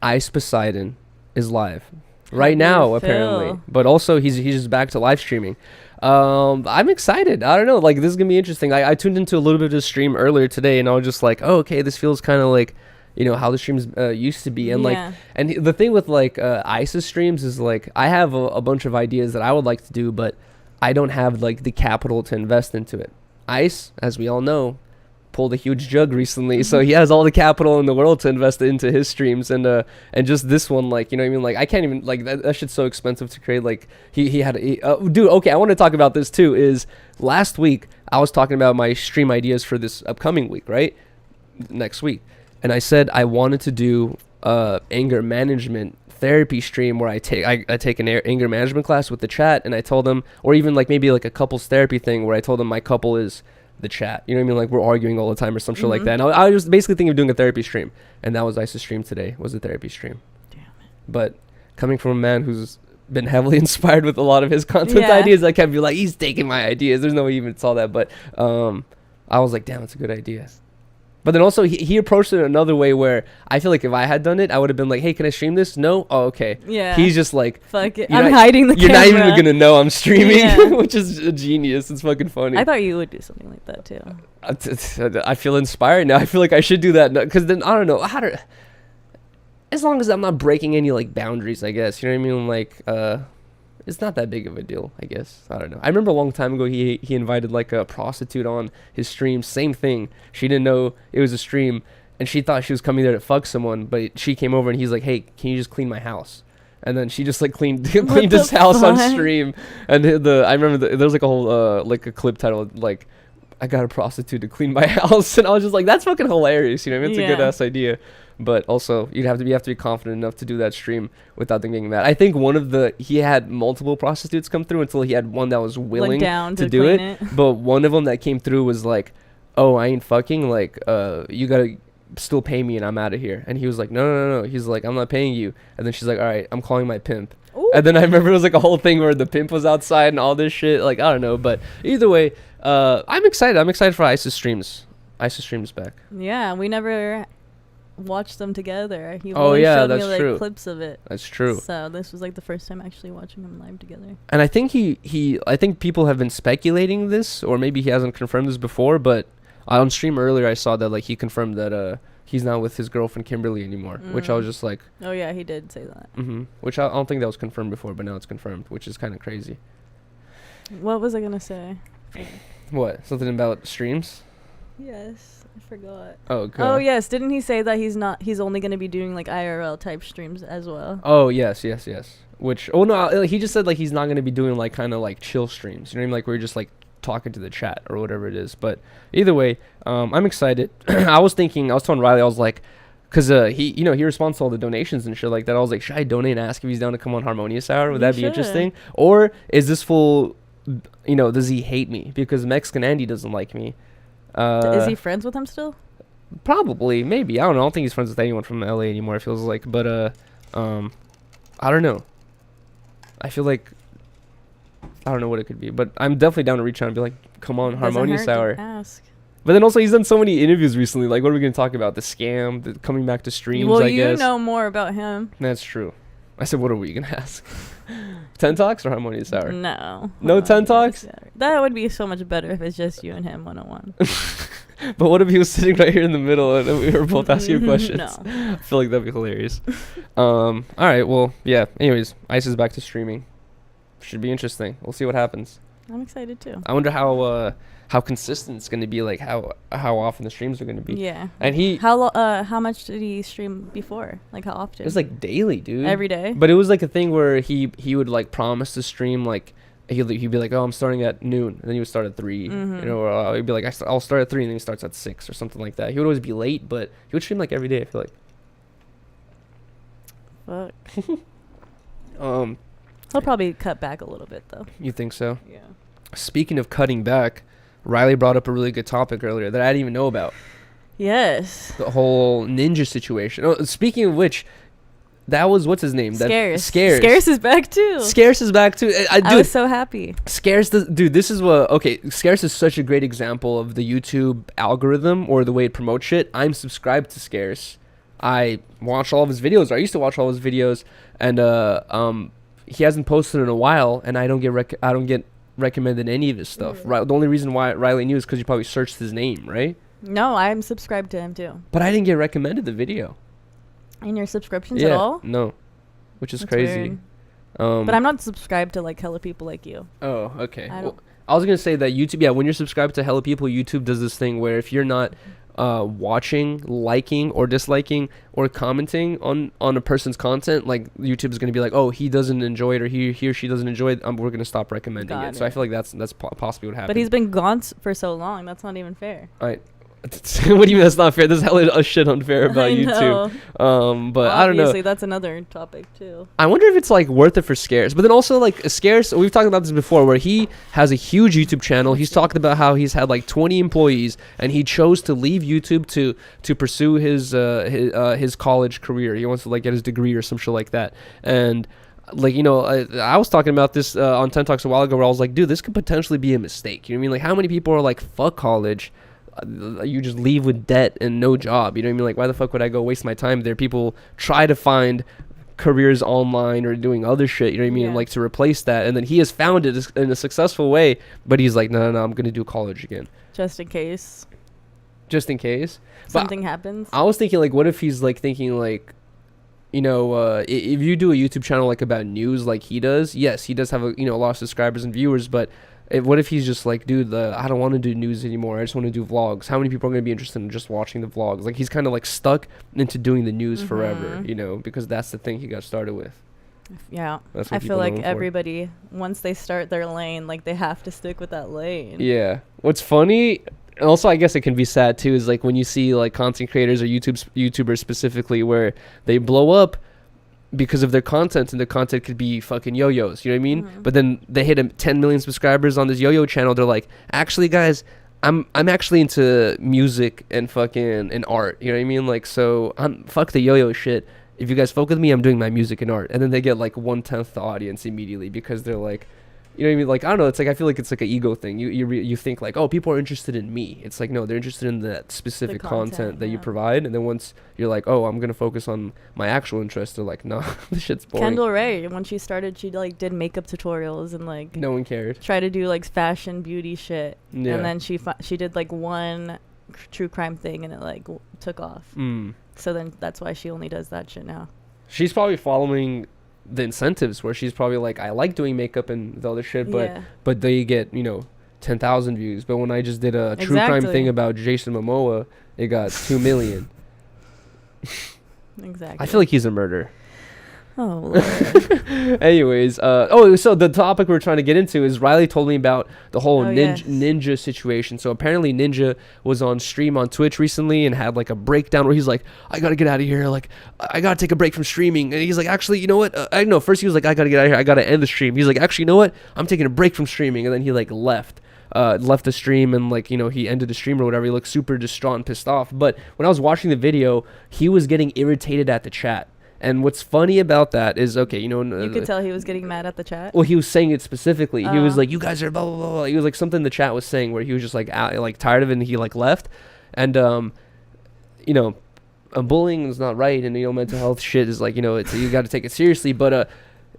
Ice Poseidon is live right now apparently, but also he's just back to live streaming. I'm excited. I don't know, like this is gonna be interesting. I tuned into a little bit of his stream earlier today, and I was just like, oh, okay, this feels kind of like, you know, how the streams used to be. And like, and the thing with like Ice's streams is like I have a bunch of ideas that I would like to do, but I don't have like the capital to invest into it. Ice, as we all know, pulled a huge jug recently, so he has all the capital in the world to invest into his streams, and just this one, like, you know what I mean, like I can't even, like that shit's so expensive to create. Like he had dude, okay, I want to talk about this too. Is last week I was talking about my stream ideas for this upcoming week, right, next week, and I said I wanted to do anger management therapy stream where I take an anger management class with the chat, and I told them, or even like maybe like a couples therapy thing where I told them my couple is the chat, you know what I mean, like we're arguing all the time or some shit like that. And I was basically thinking of doing a therapy stream, and that was Ice's stream today, was a therapy stream. Damn it. But coming from a man who's been heavily inspired with a lot of his content ideas, I can't be like, he's taking my ideas. There's no way you even saw that, but I was like, damn, that's a good idea. But then also he approached it another way where I feel like if I had done it, I would have been like, hey, can I stream this? No? Oh, okay. Yeah. He's just like, fuck it. I'm hiding the camera. You're not even going to know I'm streaming, which is a genius. It's fucking funny. I thought you would do something like that too. I feel inspired now. I feel like I should do that. Because then, I don't know, as long as I'm not breaking any like boundaries, I guess. You know what I mean? Like, it's not that big of a deal, I guess. I don't know. I remember a long time ago he invited like a prostitute on his stream. Same thing. She didn't know it was a stream, and she thought she was coming there to fuck someone, but she came over and he's like, hey, can you just clean my house? And then she just like cleaned his house on stream. And I remember there was like a whole like a clip title like, I got a prostitute to clean my house, and I was just like, that's fucking hilarious. You know what I mean? It's a good ass idea. But also you have to be confident enough to do that stream without them getting mad. I think he had multiple prostitutes come through until he had one that was willing to do it. But one of them that came through was like, oh, I ain't fucking, like, you gotta still pay me and I'm out of here. And he was like, no. He's like, I'm not paying you. And then she's like, all right, I'm calling my pimp. Ooh. And then I remember it was like a whole thing where the pimp was outside and all this shit. Like, I don't know. But either way, I'm excited. I'm excited for Ice's streams. Ice's streams back. Yeah, we never watched them together. He showed me like true. clips of it. That's true. So this was like the first time actually watching them live together. And I think I think people have been speculating this, or maybe he hasn't confirmed this before, but on stream earlier I saw that like he confirmed that he's not with his girlfriend Kimberly anymore, which I was just like, oh yeah, he did say that. Which I don't think that was confirmed before, but now it's confirmed, which is kind of crazy. What was I gonna say? What? Something about streams? Yes, I forgot. Oh, God. Oh yes, didn't he say that he's only gonna be doing like IRL type streams as well? Oh yes. Which he just said like he's not gonna be doing like kind of like chill streams. You know what I mean? Like where you're just like talking to the chat or whatever it is. But either way, I'm excited. I was telling Rylee, I was like, because he responds to all the donations and shit like that. I was like, should I donate and ask if he's down to come on Harmonious Hour? Would that be interesting? Or is this fool, does he hate me because Mexican Andy doesn't like me? Is he friends with him still? Probably, maybe. I don't know. I don't think he's friends with anyone from LA anymore, it feels like. But I don't know. I feel like I don't know what it could be, but I'm definitely down to reach out and be like, come on, Harmonious Hour. Ask. But then also he's done so many interviews recently. Like, what are we going to talk about? The scam, the coming back to streams, I guess. Well, you know more about him. That's true. I said, what are we going to ask? 10 Talks or Harmonious Hour? No. No 10 Talks? That would be so much better if it's just you and him one-on-one. But what if he was sitting right here in the middle and we were both asking questions? No. I feel like that'd be hilarious. All right, well, yeah. Anyways, Ice is back to streaming. Should be interesting. We'll see what happens. I'm excited too. I wonder how consistent it's going to be, like how often the streams are going to be. Yeah. And how much did he stream before? Like how often? It was like daily, dude. Every day. But it was like a thing where he would like promise to stream like he'd be like, oh, I'm starting at noon, and then he would start at 3. Or he'd be like, I'll start at 3, and then he starts at 6 or something like that. He would always be late, but he would stream like every day, I feel like. Fuck. He'll probably cut back a little bit though. You think so? Yeah. Speaking of cutting back, Rylee brought up a really good topic earlier that I didn't even know about. Yes. The whole ninja situation. Oh, speaking of which, that was, what's his name? Scarce. Scarce is back too. Scarce is back too. Dude, I was so happy. Scarce, this is Scarce is such a great example of the YouTube algorithm or the way it promotes shit. I'm subscribed to Scarce. I watch all of his videos. I used to watch all his videos, and he hasn't posted in a while, and I don't get recommended any of his stuff. Right? The only reason why Rylee knew is because you probably searched his name, right? No, I'm subscribed to him too. But I didn't get recommended the video. In your subscriptions at all? No, which is That's crazy. But I'm not subscribed to like hella people like you. Oh, okay. I was gonna say that YouTube. Yeah, when you're subscribed to hella people, YouTube does this thing where if you're not watching, liking, or disliking, or commenting on a person's content, like YouTube is gonna be like, oh, he doesn't enjoy it, or he or she doesn't enjoy it. We're gonna stop recommending it. So I feel like that's possibly what happened. But he's been gone for so long. That's not even fair. What do you mean that's not fair? There's hella shit unfair about YouTube. But I don't know. Obviously, that's another topic too. I wonder if it's like worth it for Scarce. But then also like Scarce, we've talked about this before, where he has a huge YouTube channel. He's talked about how he's had like 20 employees, and he chose to leave YouTube to pursue his college career. He wants to like get his degree or some shit like that. And like, I was talking about this on 10 Talks a while ago, where I was like, dude, this could potentially be a mistake. You know what I mean? Like, how many people are like, fuck college? You just leave with debt and no job. You know what I mean? Like, why the fuck would I go waste my time there? People try to find careers online or doing other shit, you know what I mean? Like, to replace that. And then he has found it in a successful way, but he's like, no, I'm going to do college again. Just in case. Something happens. I was thinking, like, what if he's, like, thinking, like, if you do a YouTube channel, like, about news like he does, yes, he does have, a lot of subscribers and viewers, but what if he's just like, dude, I don't want to do news anymore. I just want to do vlogs. How many people are going to be interested in just watching the vlogs? Like, he's kind of like stuck into doing the news forever, because that's the thing he got started with. Yeah. I feel like everybody, once they start their lane, like they have to stick with that lane. Yeah. What's funny, and also I guess it can be sad too, is like when you see like content creators or YouTubers specifically where they blow up because of their content, and their content could be fucking yo-yos, you know what I mean? But then they hit 10 million subscribers on this yo-yo channel. They're like, actually, guys, I'm actually into music and fucking and art, you know what I mean? Like, so fuck the yo-yo shit. If you guys fuck with me, I'm doing my music and art. And then they get like 1/10 the audience immediately because they're like, You know what I mean? Like, I don't know. It's like, I feel like it's like an ego thing. You think like, oh, people are interested in me. It's like, no, they're interested in that specific content that you provide. And then once you're like, oh, I'm going to focus on my actual interest, they're like, no, this shit's boring. Kendall Ray, when she started, she like did makeup tutorials and like. No one cared. Try to do like fashion beauty shit. Yeah. And then she did like one true crime thing and it like took off. So then that's why she only does that shit now. She's probably following the incentives where she's probably like, I like doing makeup and the other shit, but they get 10,000 views. But when I just did a true crime thing about Jason Momoa, it got 2 million. Exactly. I feel like he's a murderer. Oh, Lord. Anyways, so the topic we're trying to get into is Rylee told me about the whole Ninja situation. So apparently Ninja was on stream on Twitch recently and had like a breakdown where he's like, I gotta get out of here, like I gotta take a break from streaming. And he's like, actually, you know what, first he was like, I gotta get out of here, I gotta end the stream. He's like, actually, you know what, I'm taking a break from streaming. And then he like left the stream and like, he ended the stream or whatever. He looked super distraught and pissed off. But when I was watching the video, he was getting irritated at the chat. And what's funny about that is, okay, you could tell he was getting mad at the chat. Well, he was saying it specifically. He was like, you guys are blah, blah, blah, blah. He was like something the chat was saying where he was just like tired of it and he like left. And, bullying is not right. And, mental health shit is like, you got to take it seriously. But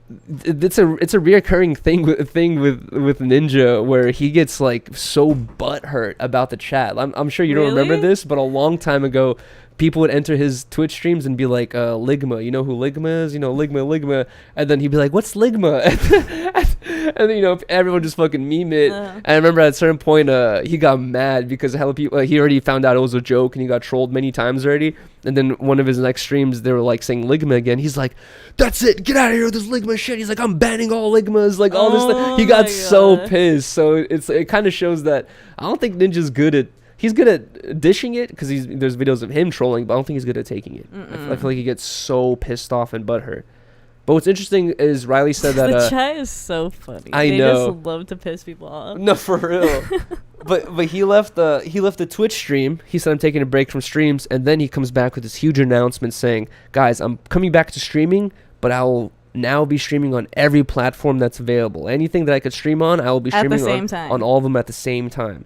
it's a reoccurring thing with Ninja where he gets like so butthurt about the chat. I'm sure you don't remember this, but a long time ago, people would enter his Twitch streams and be like, Ligma, you know who Ligma is? Ligma. And then he'd be like, what's Ligma? And everyone just fucking meme it. And I remember at a certain point, he got mad because hella people, he already found out it was a joke and he got trolled many times already. And then one of his next streams, they were like saying Ligma again. He's like, that's it, get out of here with this Ligma shit. He's like, I'm banning all Ligmas, like all this stuff. He got so pissed. So it kind of shows that I don't think Ninja's good at, he's good at dishing it because there's videos of him trolling, but I don't think he's good at taking it. I feel like he gets so pissed off and butthurt. But what's interesting is Rylee said that the chat is so funny. They just love to piss people off. No, for real. but he left the Twitch stream. He said, I'm taking a break from streams, and then he comes back with this huge announcement saying, guys, I'm coming back to streaming, but I'll now be streaming on every platform that's available. Anything that I could stream on, I will be streaming on all of them at the same time.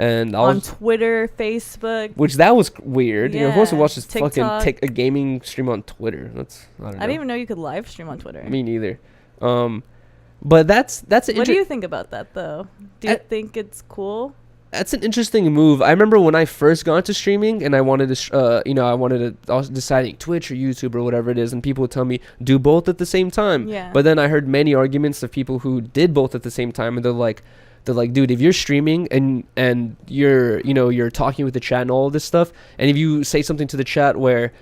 And on Twitter, Facebook, which that was weird. Yeah, who wants to watch this TikTok. fucking a gaming stream on Twitter? I didn't even know you could live stream on Twitter. Me neither. But that's what do you think about that though? Do you think it's cool? That's an interesting move. I remember when I first got into streaming and I wanted to, I was deciding Twitch or YouTube or whatever it is, and people would tell me do both at the same time. Yeah. But then I heard many arguments of people who did both at the same time, and they're like, dude, if you're streaming and you're talking with the chat and all of this stuff, and if you say something to the chat where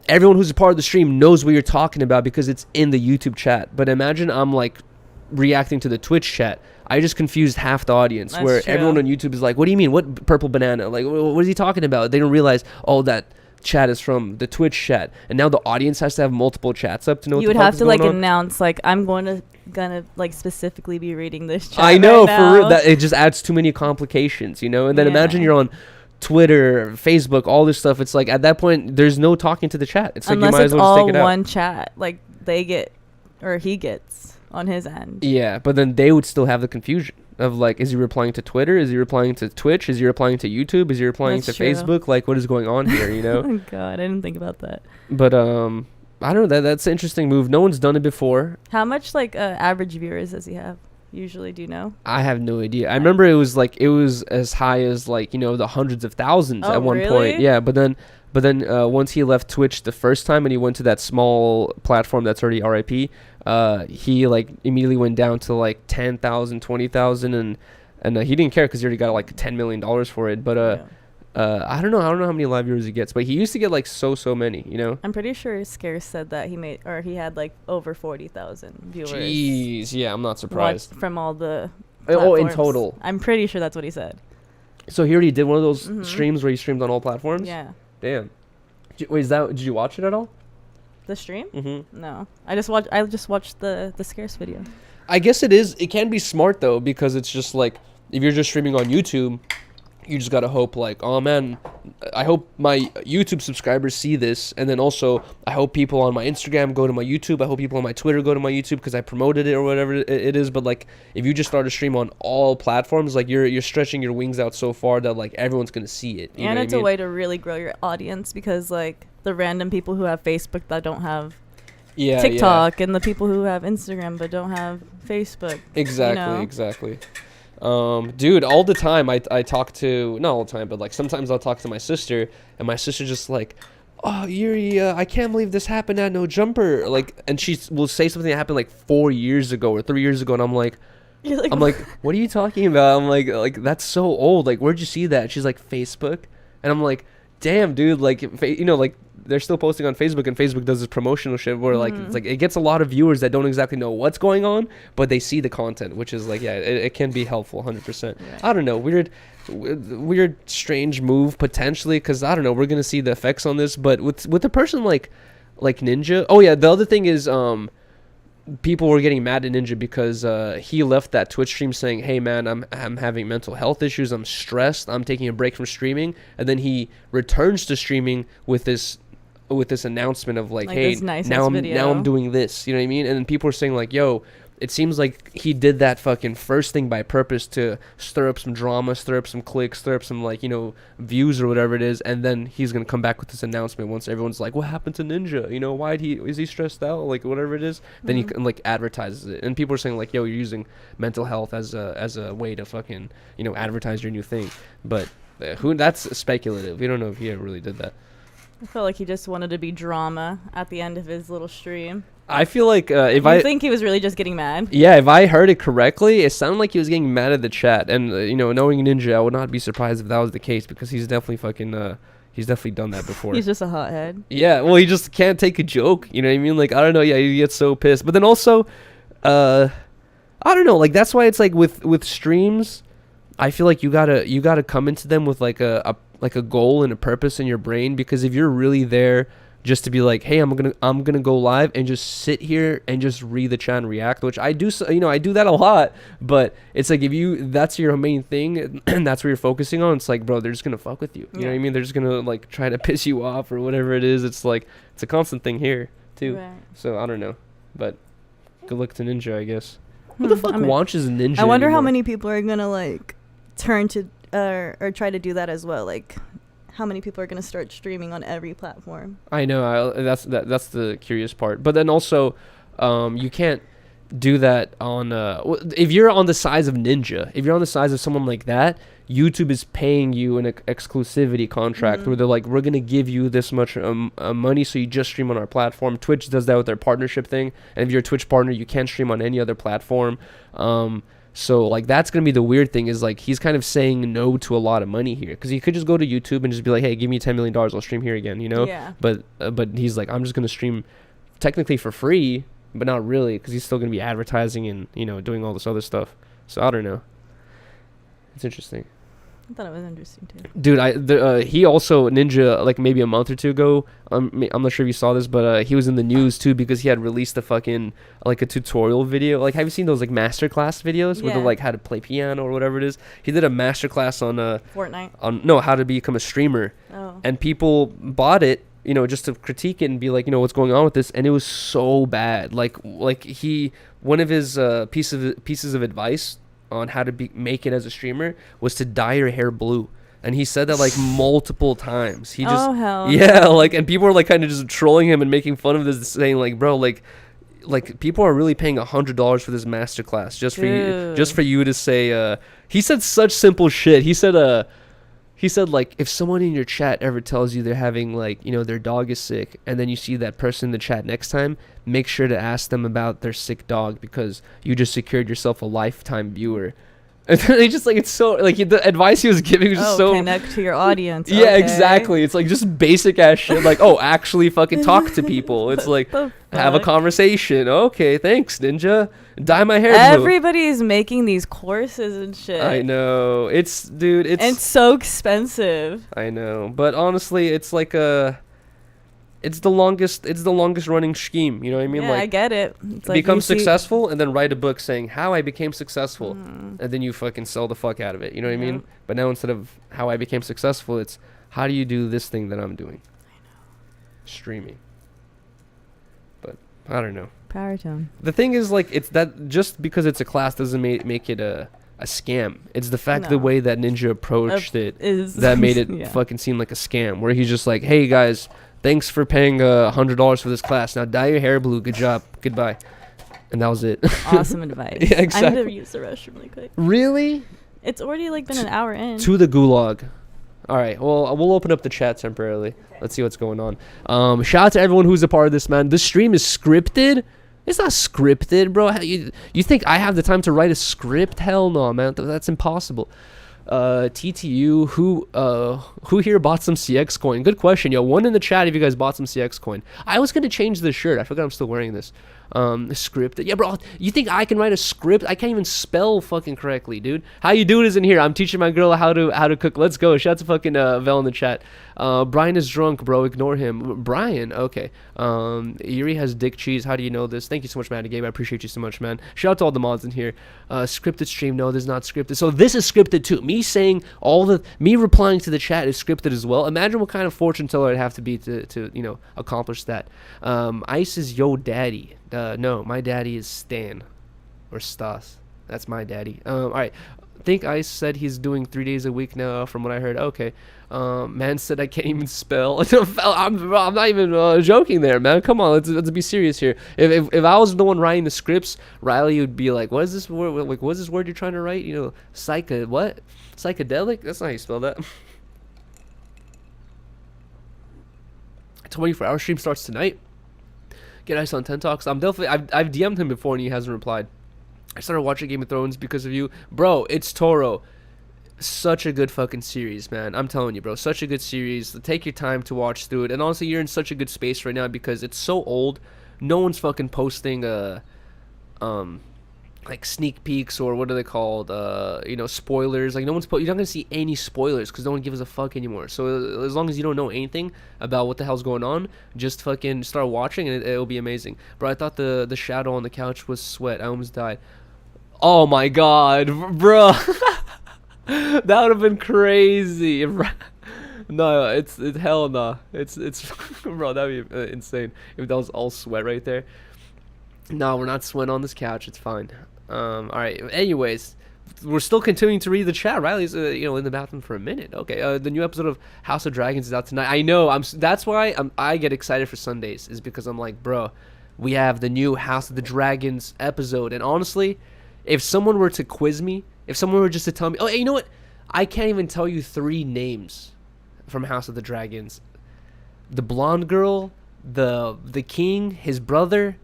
everyone who's a part of the stream knows what you're talking about because it's in the YouTube chat, but imagine I'm like reacting to the Twitch chat, I just confused half the audience. That's where true. Everyone on YouTube is like, what do you mean? What purple banana? Like, what is he talking about? They don't realize, that chat is from the Twitch chat, and now the audience has to have multiple chats up to know. You would have to like announce like, I'm gonna like specifically be reading this chat. I know, right for real, that it just adds too many complications, and then imagine you're on Twitter, Facebook, all this stuff. It's like at that point there's no talking to the chat. It's unless like you might it's as well all just take it out. one chat, like they get or he gets on his end. Yeah, but then they would still have the confusion of like, is he replying to Twitter? Is he replying to Twitch? Is he replying to YouTube? Is he replying to Facebook? Like, what is going on here? Oh God, I didn't think about that. But I don't know. That's an interesting move. No one's done it before. How much like average viewers does he have usually? Do you know? I have no idea. I remember it was as high as like the hundreds of thousands at one point. Yeah, but then once he left Twitch the first time and he went to that small platform that's already RIP, he like immediately went down to like 10,000, 20,000, and he didn't care because he already got like $10 million for it. But I don't know how many live viewers he gets, but he used to get like so many. I'm pretty sure Scarce said that he had like over 40,000 viewers. Jeez, yeah, I'm not surprised. From all the platforms. In total. I'm pretty sure that's what he said. So he already did one of those streams where he streamed on all platforms? Yeah. Damn. Wait, did you watch it at all? The stream? Mm-hmm. No. I just watched the Scarce video. I guess it can be smart though, because it's just like if you're just streaming on YouTube, you just gotta hope like, oh man, I hope my YouTube subscribers see this, and then also I hope people on my Instagram go to my YouTube. I hope people on my Twitter go to my YouTube because I promoted it or whatever it is. But like, if you just start a stream on all platforms, like you're stretching your wings out so far that like everyone's gonna see it. And it's a way to really grow your audience, because like the random people who have Facebook that don't have TikTok, and the people who have Instagram but don't have Facebook. Exactly. Dude, all the time I talk to, not all the time, but like sometimes I'll talk to my sister, and my sister just like, oh, Yuriy, I can't believe this happened at No Jumper. Like, and she will say something that happened like 4 years ago or 3 years ago, and I'm like, what are you talking about? I'm like that's so old. Like, where'd you see that? She's like, Facebook. And I'm like, damn, dude, like, like they're still posting on Facebook, and Facebook does this promotional shit where like it's like it gets a lot of viewers that don't exactly know what's going on, but they see the content, which is like, it can be helpful 100%. I don't know, weird strange move potentially, because I don't know, we're gonna see the effects on this. But with a person like Ninja, oh yeah, the other thing is people were getting mad at Ninja because he left that Twitch stream saying, hey man, I'm having mental health issues, I'm stressed, I'm taking a break from streaming, and then he returns to streaming with this announcement of like hey, now I'm doing this, you know what I mean? And then people are saying like, yo, it seems like he did that fucking first thing by purpose to stir up some drama, stir up some clicks, stir up some like, you know, views or whatever it is, and then he's gonna come back with this announcement once everyone's like, what happened to Ninja? You know, is he stressed out? Like whatever it is, then he like advertises it, and people are saying like, yo, you're using mental health as a way to fucking, you know, advertise your new thing. But that's speculative. We don't know if he ever really did that. I felt like he just wanted to be drama at the end of his little stream. I feel like I think he was really just getting mad. Yeah, if I heard it correctly, it sounded like he was getting mad at the chat. And you know, knowing Ninja, I would not be surprised if that was the case, because he's definitely fucking he's definitely done that before. He's just a hothead. Yeah, well, he just can't take a joke. You know what I mean? Like, I don't know. Yeah, he gets so pissed. But then also, I don't know. Like, that's why it's like with streams, I feel like you gotta come into them with like a goal and a purpose in your brain, because if you're really there just to be like, hey, I'm gonna go live and just sit here and just read the chat and react, which I do, you know, I do that a lot, but it's like, if that's your main thing and that's what you're focusing on, it's like, bro, they're just gonna fuck with you. You know what I mean? They're just gonna like try to piss you off or whatever it is. It's like, it's a constant thing here too. Right. So I don't know, but good luck to Ninja, I guess. Who the fuck watches Ninja? I wonder anymore? How many people are gonna like turn to or try to do that as well. Like, how many people are going to start streaming on every platform? I know. That's the curious part. But then also, you can't do that on if you're on the size of Ninja, if you're on the size of someone like that, YouTube is paying you an exclusivity contract where they're like, we're going to give you this much money so you just stream on our platform. Twitch does that with their partnership thing. And if you're a Twitch partner, you can't stream on any other platform. So, like, that's going to be the weird thing, is, like, he's kind of saying no to a lot of money here. Because he could just go to YouTube and just be like, hey, give me $10 million, I'll stream here again, you know? Yeah. But he's like, I'm just going to stream technically for free, but not really, because he's still going to be advertising and, you know, doing all this other stuff. So, I don't know. It's interesting. I thought it was interesting too. Dude, he also, Ninja, like maybe a month or two ago, I'm not sure if you saw this, but he was in the news too, because he had released a fucking like a tutorial video. Like, have you seen those like masterclass videos where they're like how to play piano or whatever it is? He did a masterclass on Fortnite. How to become a streamer. Oh. And people bought it, you know, just to critique it and be like, you know, what's going on with this? And it was so bad. Like one of his pieces of advice on how to make it as a streamer was to dye your hair blue. And he said that like multiple times. He just like, and people were like kind of just trolling him and making fun of this, saying like, bro, like people are really paying $100 for this masterclass just for you to say. He said such simple shit. He said like, if someone in your chat ever tells you they're having like, you know, their dog is sick, and then you see that person in the chat next time, make sure to ask them about their sick dog, because you just secured yourself a lifetime viewer. And they just like, it's so like the advice he was giving was just so connect to your audience. Yeah, okay. Exactly. It's like just basic ass shit. Like, oh, actually fucking talk to people. It's like, have a conversation. Okay, thanks, Ninja. Dye my hair blue. Everybody's making these courses and shit. I know. It's so expensive. I know. But honestly, it's like It's the longest running scheme. You know what I mean? Yeah, like, I get it. It's like become successful and then write a book saying how I became successful, and then you fucking sell the fuck out of it. You know what I mean? But now instead of how I became successful, it's how do you do this thing that I'm doing? I know. Streaming. But I don't know. Power tone. The thing is, like, it's that just because it's a class doesn't make it a scam. It's the fact the way that Ninja approached it that made it fucking seem like a scam, where he's just like, hey guys, thanks for paying $100 for this class, now dye your hair blue, good job, goodbye. And that was it. Awesome advice. Yeah, exactly. I need to use the restroom really quick. Really? It's already like been an hour in. To the gulag. All right, well, we'll open up the chat temporarily. Okay. Let's see what's going on. Shout out to everyone who's a part of this, man. This stream is scripted. It's not scripted, bro. You think I have the time to write a script? Hell no, man. That's impossible. TTU, who here bought some CX coin? Good question, yo. One in the chat if you guys bought some CX coin. I was gonna change this shirt. I forgot I'm still wearing this. Script. Yeah, bro. You think I can write a script? I can't even spell fucking correctly, dude. How you doing is in here. I'm teaching my girl how to cook. Let's go. Shout out to fucking Vel in the chat. Brian is drunk, bro. Ignore him. Brian. Okay. Yuri has dick cheese. How do you know this? Thank you so much, man. Gabe. I appreciate you so much, man. Shout out to all the mods in here. Scripted stream. No, this is not scripted. So this is scripted too. Me replying to the chat is scripted as well. Imagine what kind of fortune teller I'd have to be to accomplish that. Ice is yo daddy. No, my daddy is Stan or Stas. That's my daddy. All right. I think Ice said he's doing 3 days a week now, from what I heard. Okay. Man said I can't even spell. I'm not even joking there, man. Come on, let's be serious here. If I was the one writing the scripts, Rylee would be like, "What is this word? Like, what is this word you're trying to write? You know, psychedelic? That's not how you spell that." 24-hour stream starts tonight. Get Ice on 10 Talks. I've DM'd him before and he hasn't replied. I started watching Game of Thrones because of you. Bro, it's Toro. Such a good fucking series, man. I'm telling you, bro. Such a good series. Take your time to watch through it. And honestly, you're in such a good space right now because it's so old. No one's fucking posting like sneak peeks or what are they called? Spoilers. Like, no one's you're not gonna see any spoilers because no one gives a fuck anymore. So as long as you don't know anything about what the hell's going on, just fucking start watching and it'll be amazing. Bro, I thought the shadow on the couch was Sweat. I almost died. Oh my god, bro. That would have been crazy. No, it's hell no. It's bro, that'd be insane if that was all Sweat right there. No, we're not sweating on this couch. It's fine. All right. Anyways, we're still continuing to read the chat. Riley's in the bathroom for a minute. Okay. The new episode of House of Dragons is out tonight. I know. That's why I get excited for Sundays, is because I'm like, bro, we have the new House of the Dragons episode. And honestly, if someone were to quiz me, if someone were just to tell me, oh, hey, you know what? I can't even tell you 3 names from House of the Dragons. The blonde girl, the king, his brother,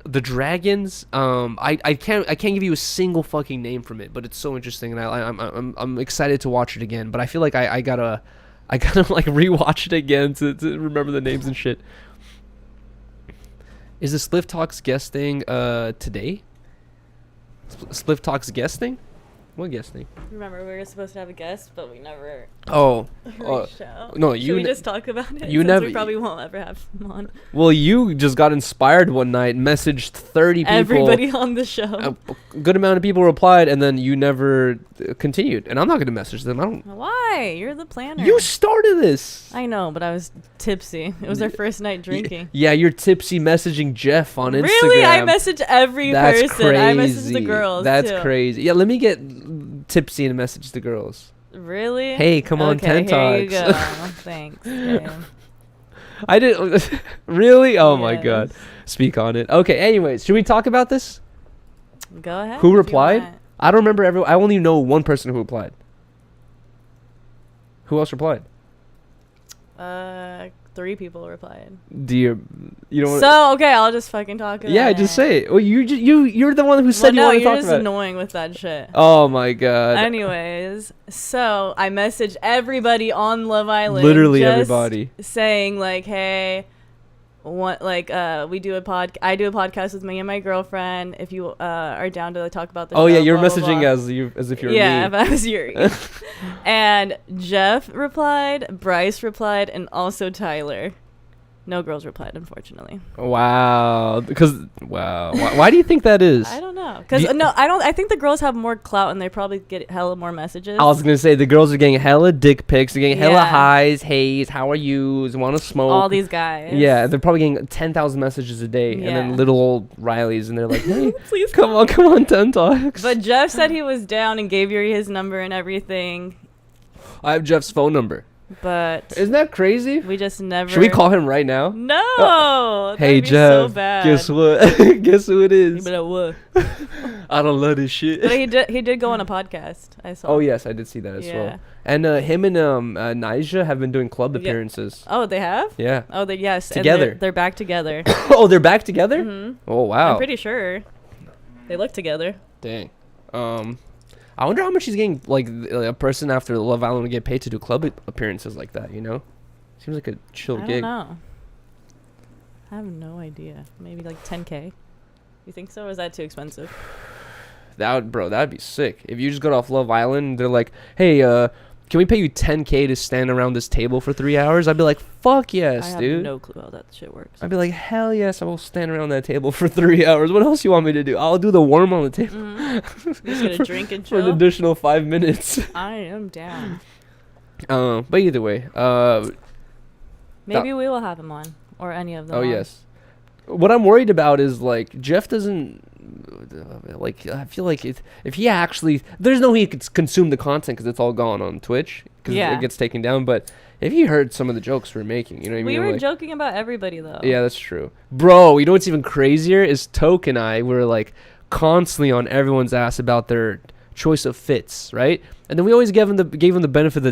the dragons. I can't give you a single fucking name from it, but it's so interesting, and I'm excited to watch it again. But I feel like I gotta like rewatch it again to remember the names and shit. Is the Spliff Talks guesting today? Spliff Talks guesting? What guesting? Remember, we were supposed to have a guest, but we never. Oh. Reached out. No, Should we just talk about it? You never. We probably won't ever have him on. Well, you just got inspired one night, messaged 30 people. Everybody on the show. A good amount of people replied, and then you never continued. And I'm not gonna message them. I don't. Why? You're the planner. You started this. I know, but I was tipsy. It was our first night drinking. Yeah, you're tipsy messaging Jeff on Instagram. Really? I message every person. Crazy. I message the girls. That's too. Crazy. Yeah, let me get tipsy and message the girls. Really? Hey, come on, 10 Talks. Here you go. Thanks. I didn't. Really? Oh my god. Speak on it. Okay. Anyways, should we talk about this? Go ahead. Who replied? I don't remember I only know one person who replied. Who else replied? 3 people replied. You don't. So okay, I'll just fucking talk about it. Yeah, just say it. Well, you're the one who said you want to talk about it. You're just annoying with that shit. Oh my god. Anyways, so I messaged everybody on Love Island. Literally everybody. Saying like, hey, I do a podcast with me and my girlfriend. If you are down to talk about the show, yeah, you're blah, messaging blah, blah. as if you're yeah, me. if I was Yuri. And Jeff replied, Bryce replied, and also Tyler. No girls replied, unfortunately. Wow. Why do you think that is? I don't know. Because I think the girls have more clout and they probably get hella more messages. I was gonna say the girls are getting hella dick pics. They're getting hella highs, heys, how are you? Want to smoke? All these guys. Yeah, they're probably getting 10,000 messages a day, and then little old Ryleys, and they're like, "Hey, please come on, 10 talks." But Jeff said he was down and gave Yuri his number and everything. I have Jeff's phone number. But isn't that crazy? We just never. Should we call him right now? No. Hey Jeff. So bad. Guess what? Guess who it is? But what? I don't love this shit. But he did go on a podcast. I saw. Oh yes, I did see that as well. And him and Nyjah have been doing club appearances. Oh, they have? Yeah. Oh, yes. Together. They're back together. Oh, they're back together? Mm-hmm. Oh wow. I'm pretty sure. They look together. Dang. I wonder how much he's getting, like, a person after Love Island would get paid to do club appearances like that, you know? Seems like a chill gig. I don't know. I have no idea. Maybe like 10K. You think so? Or is that too expensive? That'd be sick. If you just got off Love Island, they're like, hey, can we pay you 10K to stand around this table for 3 hours? I'd be like, fuck yes, dude. I have no clue how that shit works. I'd be like, hell yes, I will stand around that table for 3 hours. What else you want me to do? I'll do the worm on the table. Just get a drink and chill. For an additional 5 minutes. I am down. But either way. Maybe we will have him on. Or any of them. Oh, yes. What I'm worried about is, like, Jeff doesn't... like, I feel like if he actually... There's no way he could consume the content because it's all gone on Twitch. Because it gets taken down. But if he heard some of the jokes we're making, you know what I mean? We were joking about everybody, though. Yeah, that's true. Bro, you know what's even crazier is Toke and I were, like, constantly on everyone's ass about their choice of fits, right? And then we always gave them the benefit of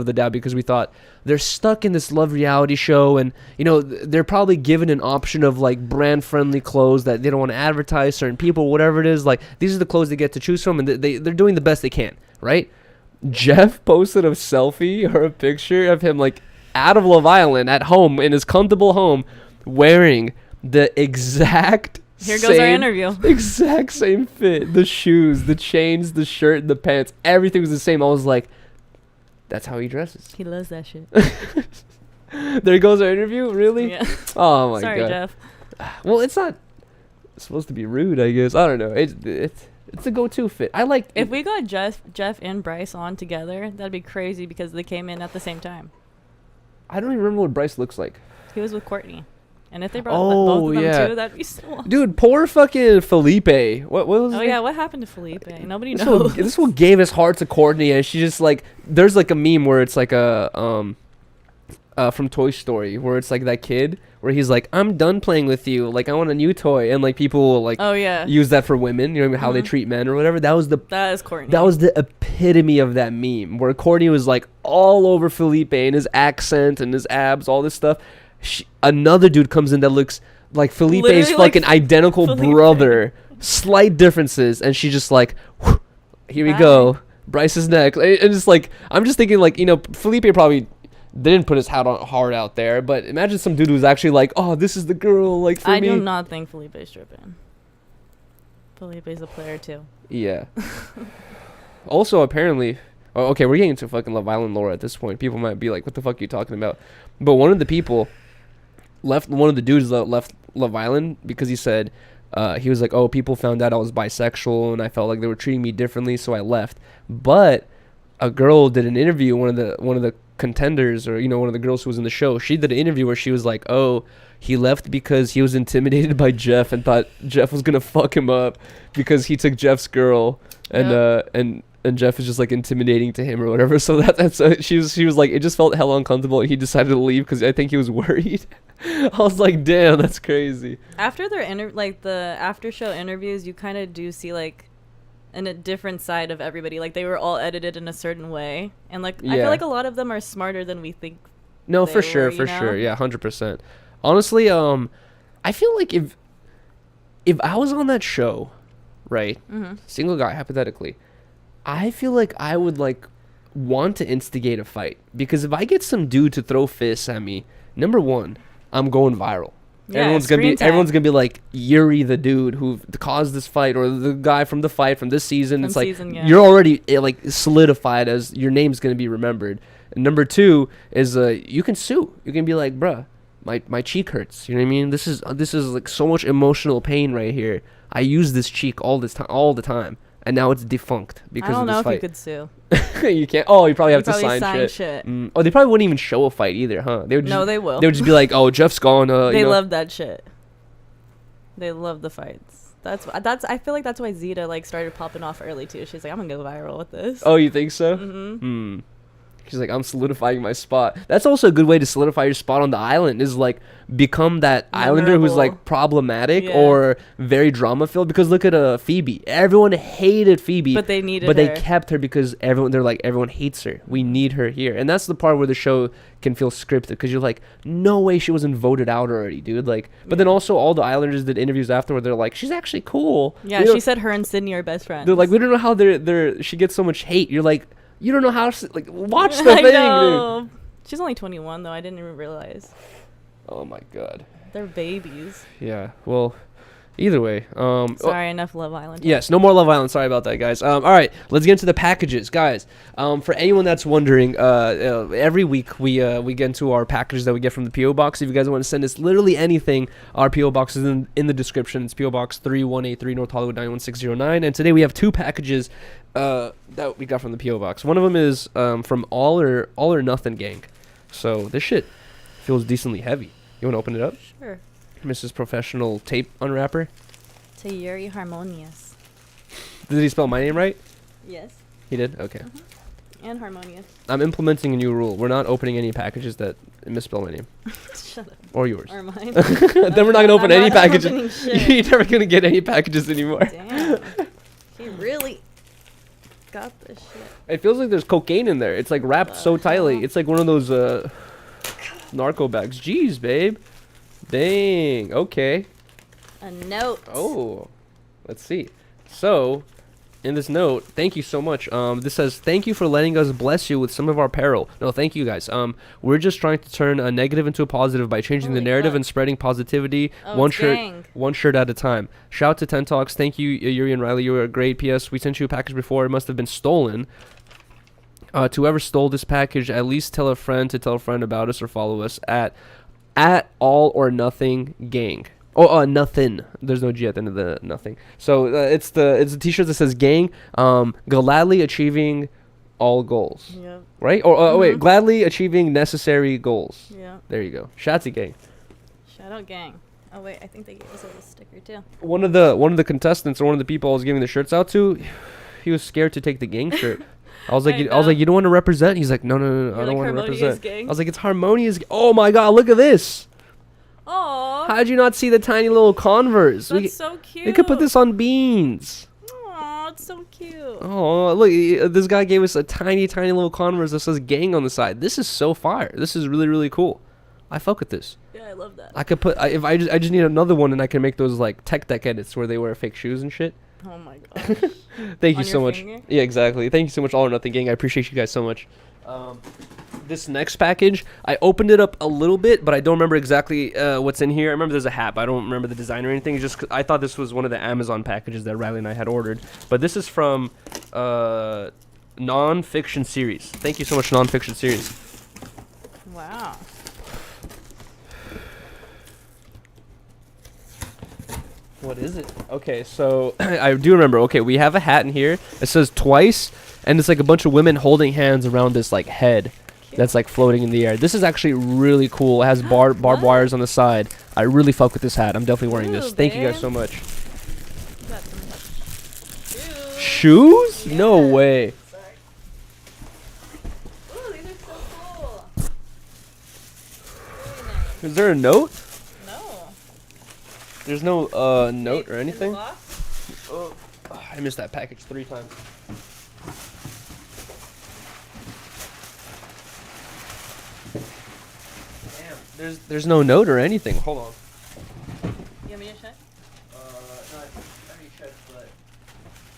the doubt because we thought they're stuck in this love reality show, and you know they're probably given an option of like brand friendly clothes that they don't want to advertise certain people, whatever it is. Like these are the clothes they get to choose from, and they're doing the best they can, right? Jeff posted a selfie or a picture of him like out of Love Island at home in his comfortable home, wearing the exact. Here goes our interview. Exact same fit. The shoes, the chains, the shirt, the pants. Everything was the same. I was like, that's how he dresses. He loves that shit. There goes our interview? Really? Yeah. Oh, my God. Sorry, Jeff. Well, it's not supposed to be rude, I guess. I don't know. It's a go-to fit. I like... If we got Jeff and Bryce on together, that'd be crazy because they came in at the same time. I don't even remember what Bryce looks like. He was with Courtney. And if they brought both of them too, that'd be so awesome. Dude, poor fucking Felipe. What was his name? What happened to Felipe? Nobody knows. This one gave his heart to Courtney, and she just like, there's like a meme where it's like a from Toy Story where it's like that kid where he's like, I'm done playing with you, like I want a new toy, and like people will like use that for women, you know how they treat men or whatever. That is Courtney. That was the epitome of that meme where Courtney was like all over Felipe and his accent and his abs, all this stuff. Another dude comes in that looks like Felipe's fucking like identical brother. Slight differences, and she's just like, here we go. Bryce is next. And it's like, I'm just thinking like, you know, Felipe probably didn't put his heart out there, but imagine some dude who's actually like, oh, this is the girl, like for me. I do not think Felipe's tripping. Felipe's a player too. Yeah. Also, apparently... Oh, okay, we're getting into fucking Love Island lore at this point. People might be like, what the fuck are you talking about? But one of the dudes left Love Island because he said, he was like, oh, people found out I was bisexual and I felt like they were treating me differently, so I left. But a girl did an interview, one of the contenders, or, you know, one of the girls who was in the show, she did an interview where she was like, oh, he left because he was intimidated by Jeff and thought Jeff was going to fuck him up because he took Jeff's girl. And Jeff is just like intimidating to him or whatever. So that's she was like, it just felt hella uncomfortable, and he decided to leave because I think he was worried. I was like, damn, that's crazy. After their the after show interviews, you kind of do see like a different side of everybody. Like they were all edited in a certain way, and like I feel like a lot of them are smarter than we think. No, for sure, yeah, 100%. Honestly, I feel like if I was on that show, right, single guy hypothetically, I feel like I would like want to instigate a fight, because if I get some dude to throw fists at me, number one, I'm going viral. Yeah, everyone's gonna be like, Yuriy, the dude who caused this fight, or the guy from the fight from this season. It's like you're already like solidified as your name's gonna be remembered. And number two is you can sue. You can be like, bruh, my cheek hurts. You know what I mean? This is like so much emotional pain right here. I use this cheek all the time, and now it's defunct because of this fight. I don't know if you could sue. You can't. Oh, you probably have to sign shit. Oh, they probably wouldn't even show a fight either, huh? They would. No, they will. They would just be like, "Oh, Jeff's gone." They love that shit. They love the fights. That's. I feel like that's why Zeta like started popping off early too. She's like, I'm gonna go viral with this. Oh, you think so? Mm-hmm. She's like, I'm solidifying my spot. That's also a good way to solidify your spot on the island, is like become that islander who's like problematic or very drama filled. Because look at Phoebe. Everyone hated Phoebe, but they needed but her. They kept her because everyone hates her. We need her here, and that's the part where the show can feel scripted, because you're like, no way she wasn't voted out already, dude. Like, but then also all the islanders did interviews afterward. They're like, she's actually cool. Yeah, she said her and Sydney are best friends. They're like, we don't know how she gets so much hate. You're like, you don't know how to, like, watch the thing, dude. She's only 21 though. I didn't even realize. Oh my god. They're babies. Yeah. Well, either way. Sorry, enough Love Island talk. Yes, no more Love Island. Sorry about that, guys. All right, let's get into the packages, guys. For anyone that's wondering, every week we get into our packages that we get from the PO box. If you guys want to send us literally anything, our PO box is in the description. It's PO Box 3183 North Hollywood 91609. And today we have two packages that we got from the PO box. One of them is from All or Nothing Gang. So this shit feels decently heavy. You want to open it up? Sure. Mrs. Professional Tape Unwrapper. To Yuriy Harmonious. Did he spell my name right? Yes. He did? Okay. Mm-hmm. And Harmonious. I'm implementing a new rule. We're not opening any packages that misspell my name. Shut up. Or yours. Or mine. Then we're not going to open any packages. You're never going to get any packages anymore. Damn. He really got this shit. It feels like there's cocaine in there. It's like wrapped so tightly. It's like one of those narco bags. Jeez, babe. Dang. Okay. A note. Oh. Let's see. So, in this note, thank you so much. This says, thank you for letting us bless you with some of our apparel. No, thank you guys. We're just trying to turn a negative into a positive by changing the narrative and spreading positivity one shirt at a time. Shout out to Ten Talks. Thank you, Yuriy and Rylee. You were great. P.S. We sent you a package before. It must have been stolen. To whoever stole this package, at least tell a friend to tell a friend about us or follow us at All or Nothing Gang. Oh, nothing. There's no G at the end of the nothing. So it's a T-shirt that says "Gang." Gladly achieving all goals. Yeah. Right? Or wait, gladly achieving necessary goals. Yeah. There you go. Shout out to Gang. Shout out Gang. Oh wait, I think they gave us a little sticker too. One of the contestants or one of the people I was giving the shirts out to, he was scared to take the Gang shirt. I was like, you don't want to represent? He's like, no, I don't want to represent. Gang. I was like, it's Harmonious. Oh my God, look at this. Aww. How'd you not see the tiny little Converse? That's so cute. We could put this on beans. Aw, it's so cute. Oh, look, this guy gave us a tiny little Converse that says Gang on the side. This is so fire. This is really, really cool. I fuck with this. Yeah, I love that. I could put, I just need another one, and I can make those like tech deck edits where they wear fake shoes and shit. Oh my gosh. Thank you so much. Finger? Yeah, exactly. Thank you so much, All or Nothing Gang. I appreciate you guys so much. This next package, I opened it up a little bit, but I don't remember exactly what's in here. I remember there's a hat, but I don't remember the design or anything. It's just I thought this was one of the Amazon packages that Rylee and I had ordered. But this is from Non-Fiction Series. Thank you so much, Non-Fiction Series. Wow. What is it? Okay, so I do remember. Okay, we have a hat in here. It says Twice, and it's like a bunch of women holding hands around this like head that's like floating in the air. This is actually really cool. It has barbed wires on the side. I really fuck with this hat. I'm definitely wearing this. Thank you guys so much. You got some Shoes? Yeah. No way. Sorry. Ooh, these are so cool. Really nice. Is there a note? No. There's no note or anything? Oh, I missed that package 3 times. Damn, there's no note or anything. Hold on. you want me to check? No, I already checked, but...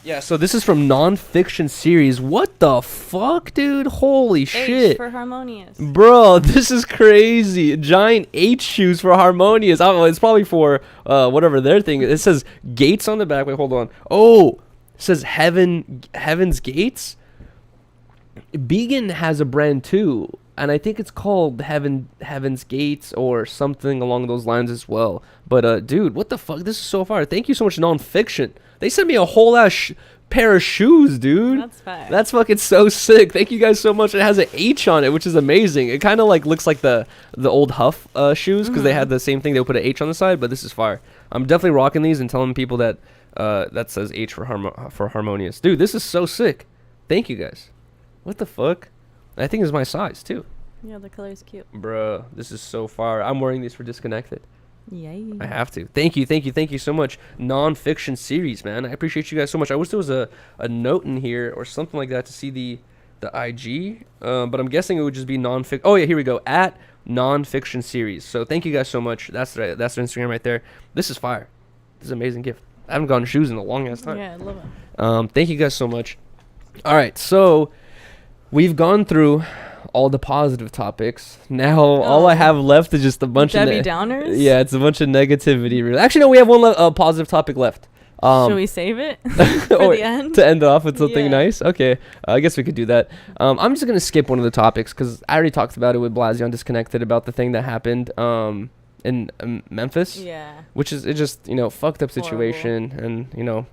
Yeah, so this is from Non-Fiction Series. What the fuck, dude? Holy shit. H for Harmonious. Bro, this is crazy. Giant H shoes for Harmonious. I don't know, it's probably for whatever their thing. It says Gates on the back. Wait, hold on. Oh, it says Heaven's Gates. Began has a brand too. and I think it's called Heaven's Gates or something along those lines as well. But dude, what the fuck? This is so far. Thank you so much, Nonfiction. They sent me a whole ass pair of shoes, dude. That's fine. That's fucking so sick. Thank you guys so much. It has an H on it, which is amazing. It kind of like looks like the old Huff shoes, because they had the same thing. They would put an H on the side, but this is fire. I'm definitely rocking these and telling people that that says H for Harmonious. Dude, this is so sick. Thank you guys. What the fuck? I think it's my size too. Yeah, the color is cute. Bruh, this is so fire. I'm wearing these for Disconnected. Yay. I have to. Thank you so much. Nonfiction series, man. I appreciate you guys so much. I wish there was a note in here or something like that to see the IG, but I'm guessing it would just be nonfiction. Oh yeah, here we go, at Nonfiction series. So thank you guys so much. That's their Instagram right there. This is fire. This is an amazing gift. I haven't gotten shoes in a long ass time. Yeah, I love it. Thank you guys so much. All right, so we've gone through all the positive topics. Now all I have left is just a bunch of Debbie Downers. Yeah, it's a bunch of negativity. Really. Actually, no, we have one positive topic left. Should we save it for the end? To end off with something nice? Okay, I guess we could do that. I'm just going to skip one of the topics because I already talked about it with Blasey on Disconnected about the thing that happened in Memphis. Yeah. Which is, it just, fucked up situation. Horrible. And,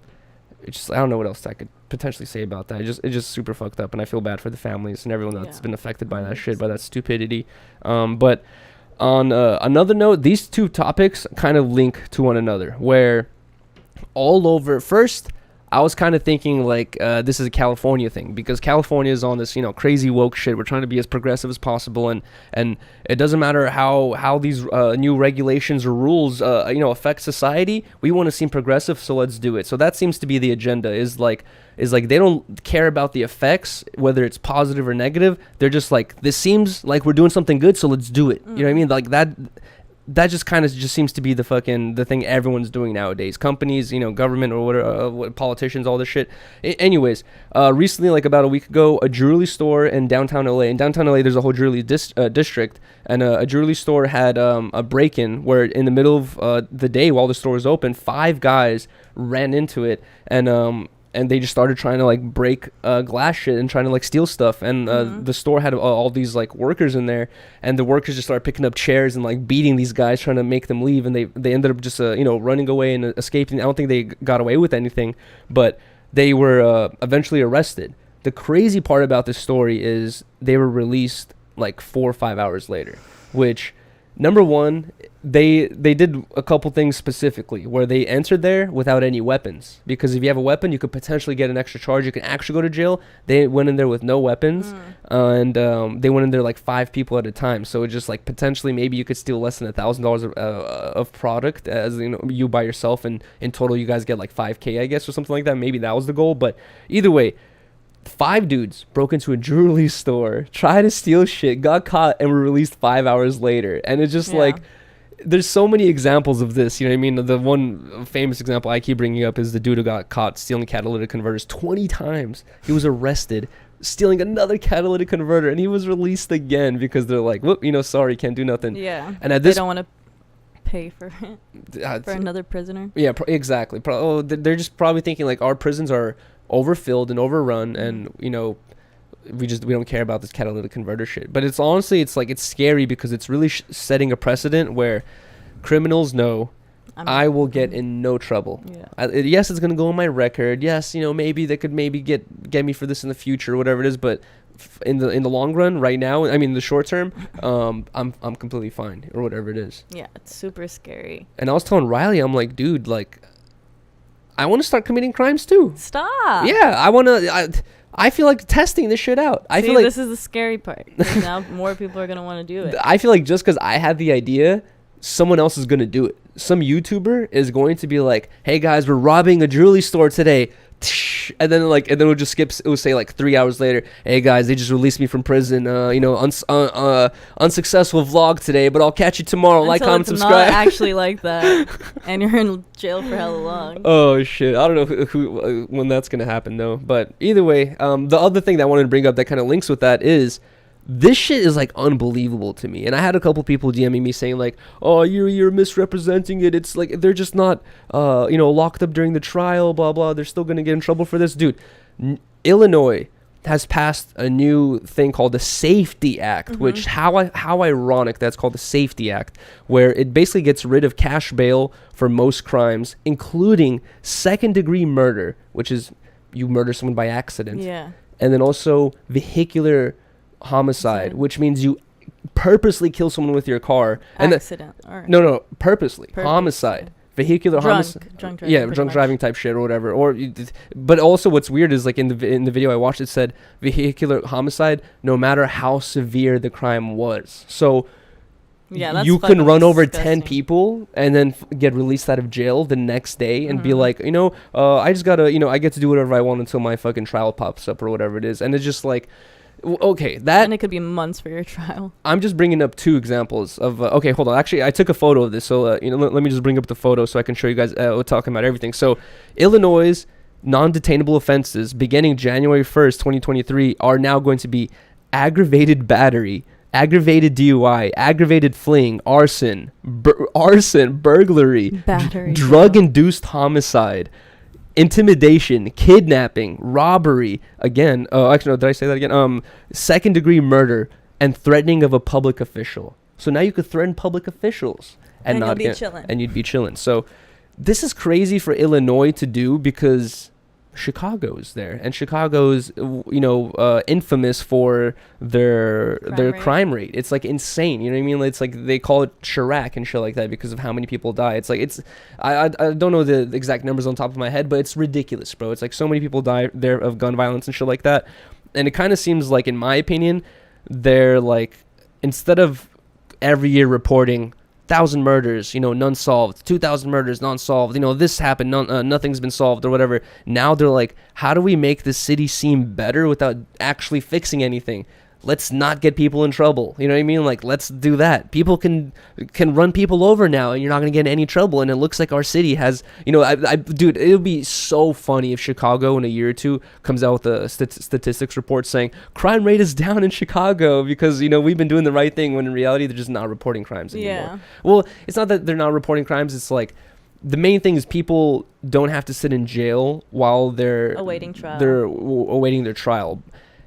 it just, I don't know what else I could potentially say about that. It just super fucked up, and I feel bad for the families and everyone that's been affected by that shit, by that stupidity. But on another note, these two topics kind of link to one another, where all over, first, I was kind of thinking like this is a California thing, because California is on this crazy woke shit. We're trying to be as progressive as possible, and it doesn't matter how these new regulations or rules affect society. We want to seem progressive, so let's do it. So that seems to be the agenda. Is like they don't care about the effects, whether it's positive or negative. They're just like, this seems like we're doing something good, so let's do it. You know what I mean? Like that just kind of just seems to be the thing everyone's doing nowadays. Companies, government or whatever, politicians, all this shit. Anyways, recently, like about a week ago, a jewelry store in downtown LA. In downtown LA, there's a whole jewelry district, and a jewelry store had a break-in where in the middle of the day while the store was open, 5 guys ran into it, and they just started trying to like break glass shit and trying to like steal stuff. And the store had all these like workers in there, and the workers just started picking up chairs and like beating these guys, trying to make them leave. And they ended up just running away and escaping. I don't think they got away with anything, but they were eventually arrested. The crazy part about this story is they were released like 4 or 5 hours later, which, number one, they did a couple things specifically where they entered there without any weapons, because if you have a weapon, you could potentially get an extra charge. You can actually go to jail. They went in there with no weapons, and they went in there like 5 people at a time. So it just like potentially maybe you could steal less than $1,000 of product as you by yourself, and in total you guys get like $5,000, I guess, or something like that. Maybe that was the goal, but either way, 5 dudes broke into a jewelry store, tried to steal shit, got caught, and were released 5 hours later. And it's just like, there's so many examples of this. You know what I mean? The one famous example I keep bringing up is the dude who got caught stealing catalytic converters 20 times. He was arrested stealing another catalytic converter, and he was released again because they're like, whoop, sorry, can't do nothing. Yeah. And they don't want to pay for it for another prisoner. Yeah, exactly. They're just probably thinking like, our prisons are overfilled and overrun, and we don't care about this catalytic converter shit. But it's honestly, it's scary, because it's really setting a precedent where criminals know I will get in no trouble. Yes, it's gonna go on my record. Yes, maybe they could get me for this in the future or whatever it is. But in the long run, right now, I mean, in the short term, I'm completely fine, or whatever it is. Yeah, it's super scary. And I was telling Rylee, I'm like, dude, like, I want to start committing crimes too. Stop. Yeah, I feel like testing this shit out. I feel like this is the scary part. Now more people are gonna want to do it. I feel like just because I had the idea, someone else is gonna do it. Some YouTuber is going to be like, "Hey guys, we're robbing a jewelry store today," and then we'll just skip. It will say like 3 hours later, "Hey guys, they just released me from prison. Unsuccessful vlog today, but I'll catch you tomorrow. Like, comment, subscribe." Not actually like that, and you're in jail for hella long. Oh shit! I don't know who when that's gonna happen though. But either way, the other thing that I wanted to bring up that kind of links with that is, this shit is like unbelievable to me. And I had a couple people DMing me saying like, "Oh, you're misrepresenting it. It's like they're just not locked up during the trial, blah blah. They're still gonna get in trouble for this." Dude, Illinois has passed a new thing called the Safety Act, which how ironic that's called the Safety Act, where it basically gets rid of cash bail for most crimes, including second-degree murder, which is you murder someone by accident. Yeah. And then also vehicular homicide, which means you purposely kill someone with your car. Accident. No, purposely. Homicide. Vehicular homicide. Drunk driving. Yeah, drunk driving type shit or whatever. But also what's weird is like in the video I watched, it said vehicular homicide no matter how severe the crime was. So you can run over 10 people and then get released out of jail the next day and be like, I just gotta, I get to do whatever I want until my fucking trial pops up or whatever it is. And it's just like, okay, that... And it could be months for your trial. I'm just bringing up 2 examples of... okay, hold on. Actually, I took a photo of this, so, let me just bring up the photo so I can show you guys we're talking about everything. So, Illinois' non-detainable offenses beginning January 1st, 2023 are now going to be aggravated battery, aggravated DUI, aggravated fleeing, arson, burglary, drug-induced homicide, intimidation, kidnapping, robbery, again, actually, no, did I say that again? Second-degree murder, and threatening of a public official. So now you could threaten public officials and not be chilling. And you'd be chilling. So this is crazy for Illinois to do because Chicago's there, and Chicago's infamous for their crime rate. It's like insane, you know what I mean? It's like they call it Chirac and shit like that because of how many people die. It's like I don't know the exact numbers on top of my head, but it's ridiculous, bro. It's like so many people die there of gun violence and shit like that. And it kind of seems like, in my opinion, they're like, instead of every year reporting 1,000 murders, none solved, 2,000 murders, none solved, this happened, nothing's been solved or whatever. Now they're like, how do we make the city seem better without actually fixing anything? Let's not get people in trouble. You know what I mean? Like, let's do that. People can run people over now, and you're not going to get in any trouble. And it looks like our city has, dude, it would be so funny if Chicago in a year or two comes out with a statistics report saying crime rate is down in Chicago because, we've been doing the right thing, when in reality they're just not reporting crimes anymore. Yeah. Well, it's not that they're not reporting crimes. It's like, the main thing is people don't have to sit in jail while they're awaiting trial. They're awaiting their trial.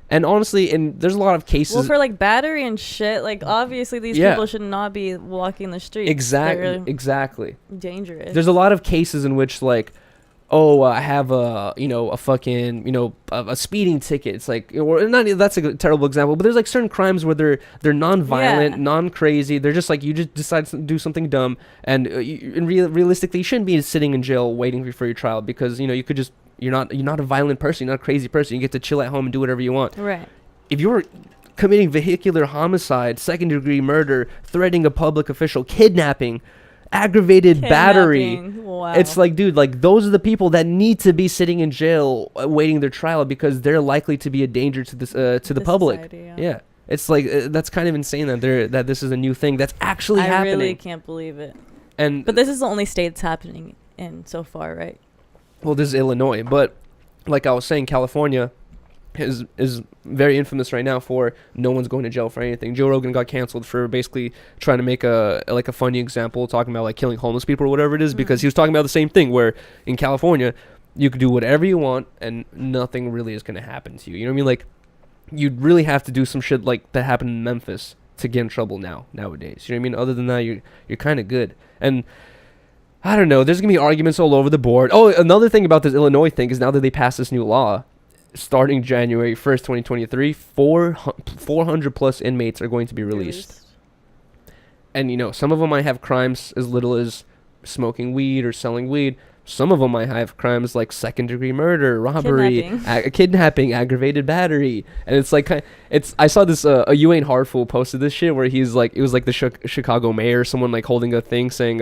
And honestly, there's a lot of cases... Well, for, like, battery and shit, like, obviously these people should not be walking the streets. Exactly. Dangerous. There's a lot of cases in which, like, I have a fucking, a speeding ticket. It's like, that's a terrible example, but there's, like, certain crimes where they're non-violent, non-crazy. They're just, like, you just decide to do something dumb, and realistically, you shouldn't be sitting in jail waiting for your trial because, you could just... You're not a violent person. You're not a crazy person. You get to chill at home and do whatever you want. Right. If you're committing vehicular homicide, second-degrry murder, threatening a public official, kidnapping, aggravated battery, wow. It's like, dude, like those are the people that need to be sitting in jail awaiting their trial because they're likely to be a danger to the public. Society, yeah. It's like that's kind of insane that this is a new thing that's actually happening. I really can't believe it. But this is the only state it's happening in so far, right? Well, this is Illinois, but like I was saying, California is very infamous right now for no one's going to jail for anything. Joe Rogan got canceled for basically trying to make a funny example, talking about like killing homeless people or whatever it is, because he was talking about the same thing where in California you could do whatever you want and nothing really is going to happen to you. You know what I mean? Like you'd really have to do some shit like that happened in Memphis to get in trouble nowadays. You know what I mean? Other than that, you're kind of good. And I don't know. There's going to be arguments all over the board. Oh, another thing about this Illinois thing is now that they passed this new law, starting January 1st, 2023, 400 plus inmates are going to be released. And, some of them might have crimes as little as smoking weed or selling weed. Some of them might have crimes like second-degree murder, robbery, kidnapping, aggravated battery. And it's like, I saw this, You Ain't Hardful posted this shit where he's like, it was like the Chicago mayor, someone like holding a thing saying,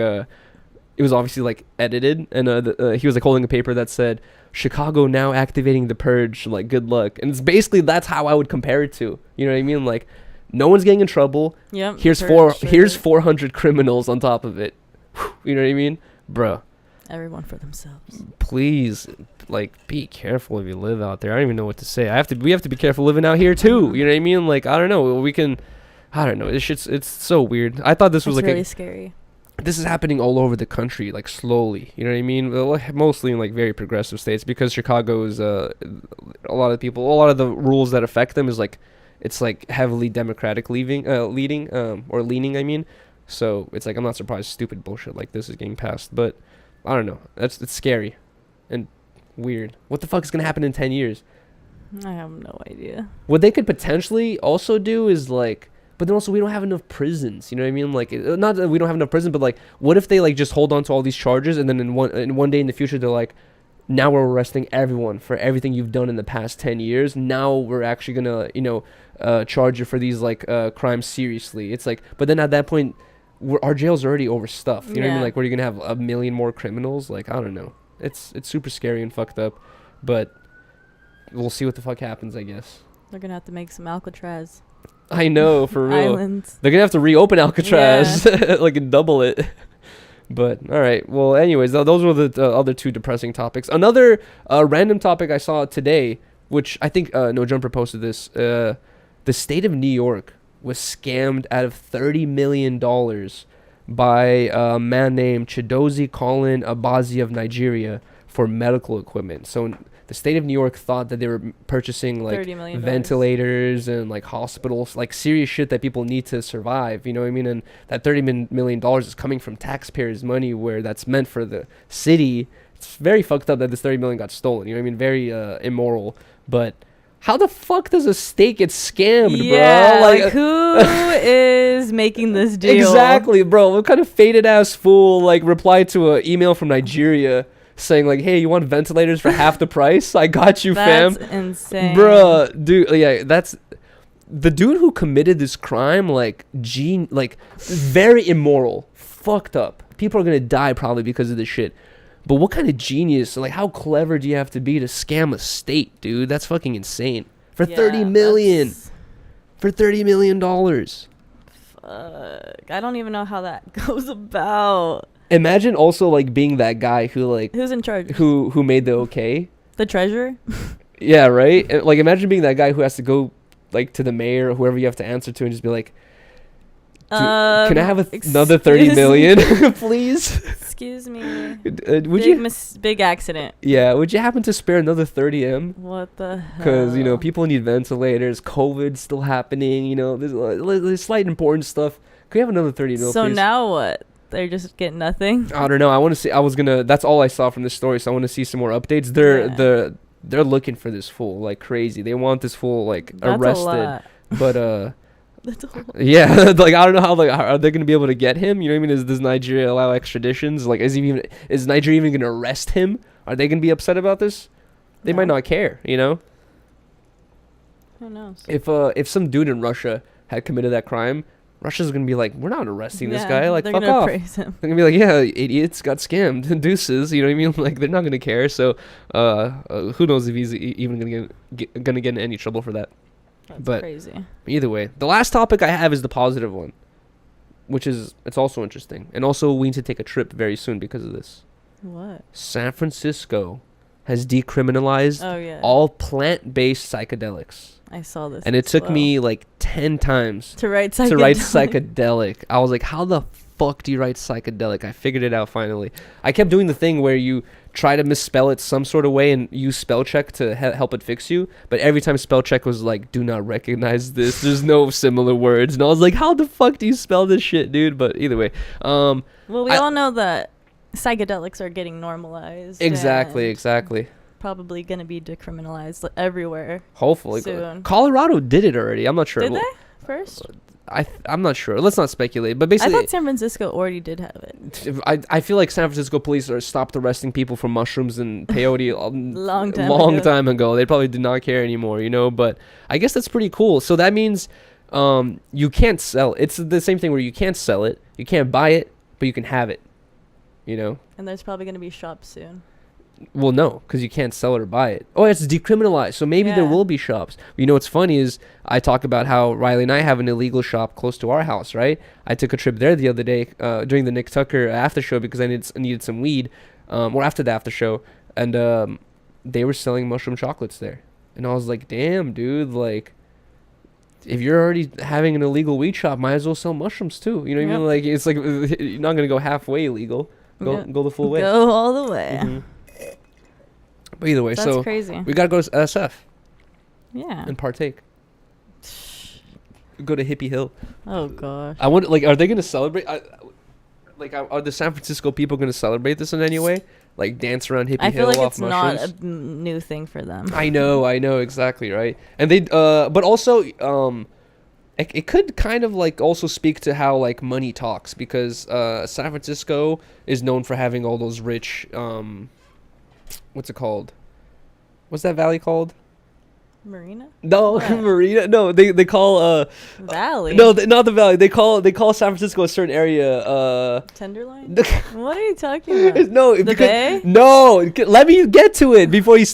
it was obviously like edited, and he was like holding a paper that said Chicago now activating the purge, like good luck. And it's basically that's how I would compare it to. You know what I mean? Like no one's getting in trouble. Yep. Here's 400 criminals on top of it. You know what I mean? Bruh. Everyone for themselves. Please, like, be careful if you live out there. I don't even know what to say. We have to be careful living out here too. You know what I mean? Like, I don't know. I don't know. It's so weird. I thought this was really like scary. this is happening all over the country, like slowly. You know what I mean? Well, mostly in like very progressive states, because Chicago is a lot of the rules that affect them is like, it's like heavily Democratic leaning. I mean, so it's like I'm not surprised stupid bullshit like this is getting passed. But I don't know. It's scary and weird. What the fuck is gonna happen in 10 years? I have no idea. What they could potentially also do is like, but then also we don't have enough prisons. You know what I mean? Like, not that we don't have enough prison, but like, what if they like just hold on to all these charges, and then in one day in the future they're like, now we're arresting everyone for everything you've done in the past 10 years. Now we're actually gonna charge you for these like crimes seriously. It's like, but then at that point, our jail's already overstuffed. You know what I mean? Like, where you're gonna have 1 million more criminals? Like, I don't know. It's super scary and fucked up, but we'll see what the fuck happens, I guess. They're gonna have to make some Alcatraz. I know, for real. Islands. They're gonna have to reopen Alcatraz, like, and double it. But all right. Well, anyways, those were the other two depressing topics. Another random topic I saw today, which I think No Jumper posted this. The state of New York was scammed out of $30 million by a man named Chidozie Colin Abazi of Nigeria for medical equipment. So the state of New York thought that they were purchasing like ventilators and like hospitals, like serious shit that people need to survive. You know what I mean? And that $30 million is coming from taxpayers' money, where that's meant for the city. It's very fucked up that this $30 million got stolen. You know what I mean? Very immoral. But how the fuck does a state get scammed, bro? Like who is making this deal? Exactly, bro. What kind of faded ass fool like replied to an email from Nigeria saying like, "Hey, you want ventilators for half the price? I got you, fam." That's insane, bruh, dude. Yeah, that's the dude who committed this crime. Like, very immoral, fucked up. People are gonna die probably because of this shit. But what kind of genius, like, how clever do you have to be to scam a state, dude? That's fucking insane. For $30 million. For $30 million. Fuck. I don't even know how that goes about. Imagine also, like, being that guy who, like... Who's in charge? Who made the okay? The treasurer? Yeah, right? Like, imagine being that guy who has to go, like, to the mayor or whoever you have to answer to and just be like, can I have another 30 million, please? Excuse me. Big accident. Yeah, would you happen to spare another 30M? What the hell? Because, you know, people need ventilators, COVID's still happening, you know, there's slight important stuff. Could you have another 30 mil, so please? Now what? They're just getting nothing? I don't know. I want to see, that's all I saw from this story, so I want to see some more updates. They're looking for this fool like crazy. They want this fool, like, arrested. But, yeah, like, I don't know how, like, are they gonna be able to get him? You know what I mean? Does Nigeria allow extraditions? Like, is Nigeria even gonna arrest him? Are they gonna be upset about this? They might not care, you know. Who knows? If some dude in Russia had committed that crime, Russia's gonna be like, we're not arresting this guy. Like, fuck off. Praise him. They're gonna be like, yeah, idiots got scammed, deuces. You know what I mean? Like, they're not gonna care. So, who knows if he's even gonna get in any trouble for that. That's crazy. Either way, the last topic I have is the positive one, which is, it's also interesting. And also, we need to take a trip very soon because of this. What? San Francisco has decriminalized all plant-based psychedelics. I saw this. And it took me like 10 times to write psychedelic. I was like, how the fuck do you write psychedelic? I figured it out finally. I kept doing the thing where you try to misspell it some sort of way and use spell check to help it fix you, but every time spell check was like, do not recognize this, there's no similar words, and I was like, how the fuck do you spell this shit, dude? But either way, well, we all know that psychedelics are getting normalized. Exactly. Probably gonna be decriminalized everywhere, hopefully soon. Colorado did it already. I'm not sure. Did they first? I'm not sure. Let's not speculate. But basically, I thought San Francisco already did have it. I feel like San Francisco police stopped arresting people for mushrooms and peyote long time ago. They probably did not care anymore, you know. But I guess that's pretty cool. So that means you can't sell. It's the same thing where you can't sell it, you can't buy it, but you can have it. You know. And there's probably gonna be shops soon. Well, no, because you can't sell it or buy it. Oh, it's decriminalized, so maybe there will be shops. You know what's funny is I talk about how Rylee and I have an illegal shop close to our house, right? I took a trip there the other day during the Nick Tucker after show because I needed some weed, or after the after show, and they were selling mushroom chocolates there. And I was like, damn, dude, like, if you're already having an illegal weed shop, might as well sell mushrooms too. You know what I mean? Like, it's like you're not gonna go halfway illegal. Go the full way. Go all the way. Mm-hmm. But either way, that's crazy. We gotta go to SF. Yeah. And partake. Go to Hippie Hill. Oh gosh. I wonder, like, are they gonna celebrate? Are the San Francisco people gonna celebrate this in any way? Like, dance around Hippie Hill? I feel like it's mushrooms? Not a new thing for them. I know, exactly, right? And they, but also, it could kind of like also speak to how like money talks, because San Francisco is known for having all those rich, what's it called? What's that valley called? Marina? No, Marina. No, they call Valley. No, not the valley. They call San Francisco a certain area. Tenderloin. What are you talking about? No, the Bay. No, let me get to it before you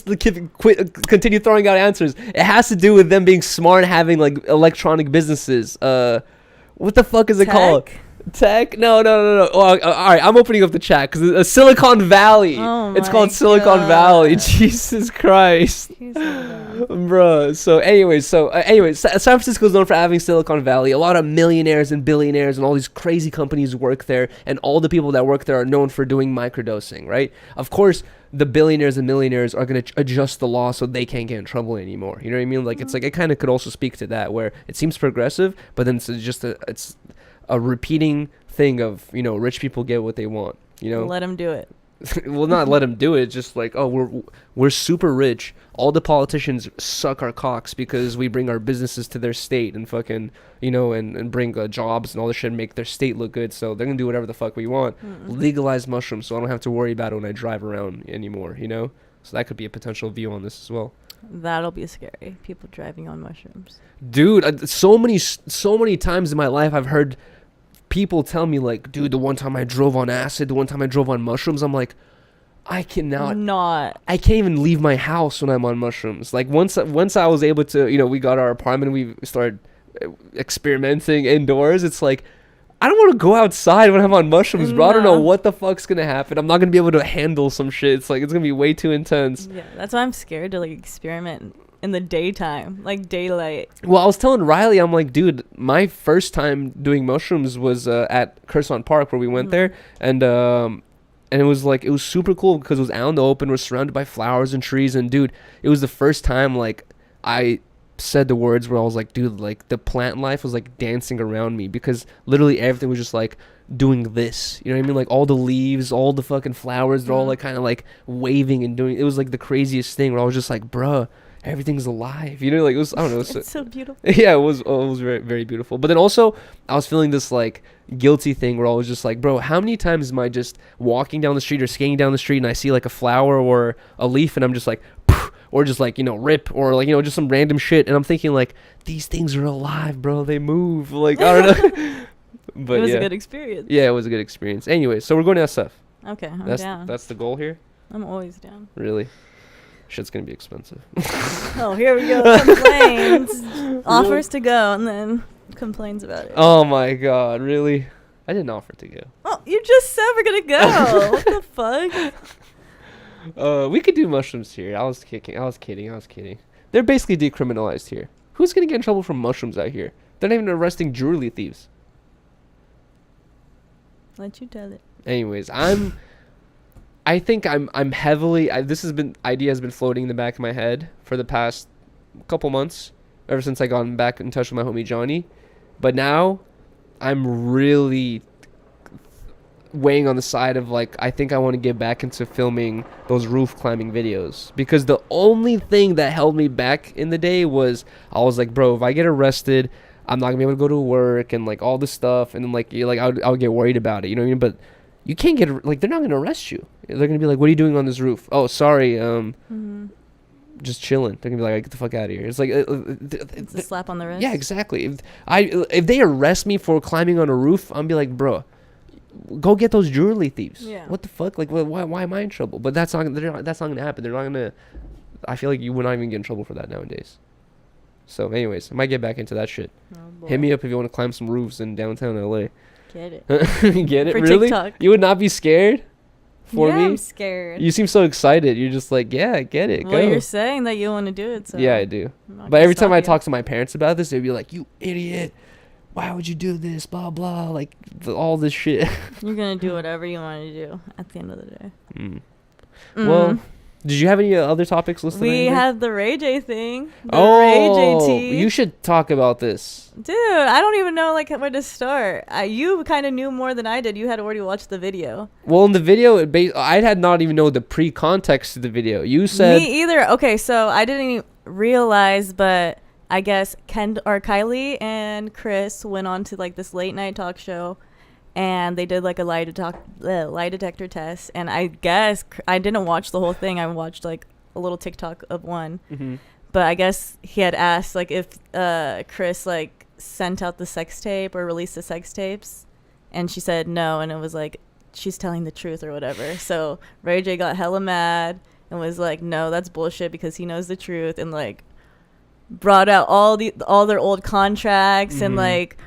continue throwing out answers. It has to do with them being smart and having like electronic businesses. What the fuck is it called? Tech? No. Oh, all right, I'm opening up the chat because Silicon Valley. Oh it's called Silicon Valley. Jesus Christ, bruh. So, anyways, San Francisco is known for having Silicon Valley. A lot of millionaires and billionaires and all these crazy companies work there, and all the people that work there are known for doing microdosing, right? Of course, the billionaires and millionaires are going to adjust the law so they can't get in trouble anymore. You know what I mean? Like, it's like, it kind of could also speak to that, where it seems progressive, but then it's just it's a repeating thing of, you know, rich people get what they want, you know? Let them do it. Well, not let them do it, just like, oh, we're super rich. All the politicians suck our cocks because we bring our businesses to their state and fucking, you know, and bring jobs and all this shit and make their state look good. So they're going to do whatever the fuck we want. Legalize mushrooms so I don't have to worry about it when I drive around anymore, you know? So that could be a potential view on this as well. That'll be scary. People driving on mushrooms. Dude, so many times in my life I've heard people tell me, like, dude, the one time I drove on acid, the one time I drove on mushrooms, I'm like, I can't even leave my house when I'm on mushrooms. Like, once I was able to, you know, we got our apartment, we started experimenting indoors. It's like, I don't want to go outside when I'm on mushrooms, bro. I don't know what the fuck's gonna happen. I'm not gonna be able to handle some shit. It's like, it's gonna be way too intense. Yeah, that's why I'm scared to like experiment in the daytime, like daylight. Well, I was telling Rylee, I'm like, dude, my first time doing mushrooms was at Kershaw Park, where we went there, and it was like, it was super cool because it was out in the open, we're surrounded by flowers and trees, and dude, it was the first time like I said the words where I was like, dude, like the plant life was like dancing around me, because literally everything was just like doing this, you know what I mean? Like all the leaves, all the fucking flowers, they're all like kind of like waving and doing, it was like the craziest thing where I was just like, bruh, everything's alive, you know? Like, it was, I don't know, it's so beautiful. Yeah, it was very, very beautiful. But then also I was feeling this like guilty thing where I was just like, bro, how many times am I just walking down the street or skating down the street and I see like a flower or a leaf and I'm just like, or just like, you know, rip, or like, you know, just some random shit, and I'm thinking like, these things are alive, bro, they move, like, I don't know. But it was a good experience. Yeah, it was a good experience. Anyway, so we're going to SF. Okay, I'm down. That's the goal here? I'm always down. Really? Shit's gonna be expensive. Oh, here we go. Complaints. Offers to go, and then complains about it. Oh my god, really? I didn't offer to go. Oh, you just said we're gonna go. What the fuck? We could do mushrooms here. I was kidding. They're basically decriminalized here. Who's gonna get in trouble from mushrooms out here? They're not even arresting jewelry thieves. Let you tell it. Anyways, I think I'm heavily, this idea has been floating in the back of my head for the past couple months, ever since I got back in touch with my homie Johnny. But now I'm really weighing on the side of like, I think I want to get back into filming those roof climbing videos, because the only thing that held me back in the day was, I was like, bro, if I get arrested, I'm not gonna be able to go to work and like all this stuff, and then like I would get worried about it, you know what I mean? But you can't get, like, they're not gonna arrest you. They're gonna be like, what are you doing on this roof? Oh, sorry, just chilling. They're gonna be like, get the fuck out of here. It's like it's a slap on the wrist. Yeah, exactly. If they arrest me for climbing on a roof, I'll be like, bro, go get those jewelry thieves. Yeah. What the fuck? Like, why am I in trouble? But that's not gonna happen. They're not gonna. I feel like you would not even get in trouble for that nowadays. So, anyways, I might get back into that shit. Oh, hit me up if you want to climb some roofs in downtown LA. Get it. Get it? For Really? TikTok. You would not be scared? for me. I'm scared. You seem so excited. You're just like, yeah, I get it. Well, go. You're saying that you want to do it. So yeah, I do. But every time I talk to my parents about this, they'd be like, "You idiot! Why would you do this? Blah blah." Like all this shit. You're gonna do whatever you want to do at the end of the day. Well, did you have any other topics listed? We had the Ray J thing. Ray J tea. You should talk about this. Dude, I don't even know like where to start. You kind of knew more than I did. You had already watched the video. Well, in the video, I had not even know the pre-context of the video. You said... Me either. Okay, so I didn't even realize, but I guess Kylie and Chris went on to like this late night talk show. And they did like a lie detector test. And I guess I didn't watch the whole thing. I watched like a little TikTok of one. Mm-hmm. But I guess he had asked like if Chris like sent out the sex tape or released the sex tapes. And she said no. And it was like she's telling the truth or whatever. So Ray J got hella mad and was like, no, that's bullshit because he knows the truth. And like brought out all their old contracts and like...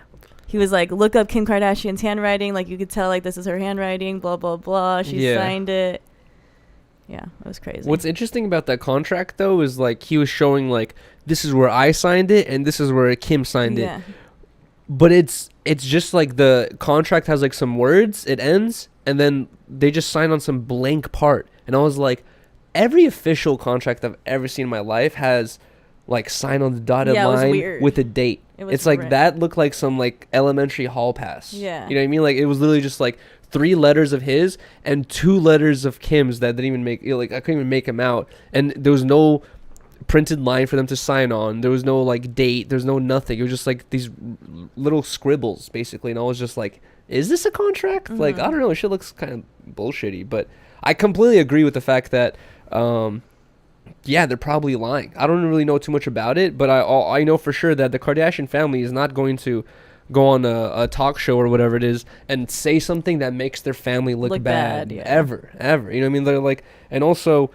He was like, look up Kim Kardashian's handwriting. Like, you could tell, like, this is her handwriting, blah, blah, blah. She signed it. Yeah, it was crazy. What's interesting about that contract, though, is, like, he was showing, like, this is where I signed it and this is where Kim signed it. But it's just, like, the contract has, like, some words. It ends. And then they just sign on some blank part. And I was like, every official contract I've ever seen in my life has, like, sign on the dotted line with a date. It's like that looked like some like elementary hall pass. Yeah. You know what I mean? Like it was literally just like 3 letters of his and 2 letters of Kim's that didn't even make like I couldn't even make them out. And there was no printed line for them to sign on. There was no like date. There's no nothing. It was just like these little scribbles basically. And I was just like, is this a contract? Mm-hmm. Like I don't know. It shit looks kind of bullshitty. But I completely agree with the fact that yeah, they're probably lying. I don't really know too much about it, but I know for sure that the Kardashian family is not going to go on a talk show or whatever it is and say something that makes their family look bad ever. You know what I mean? They're like, and also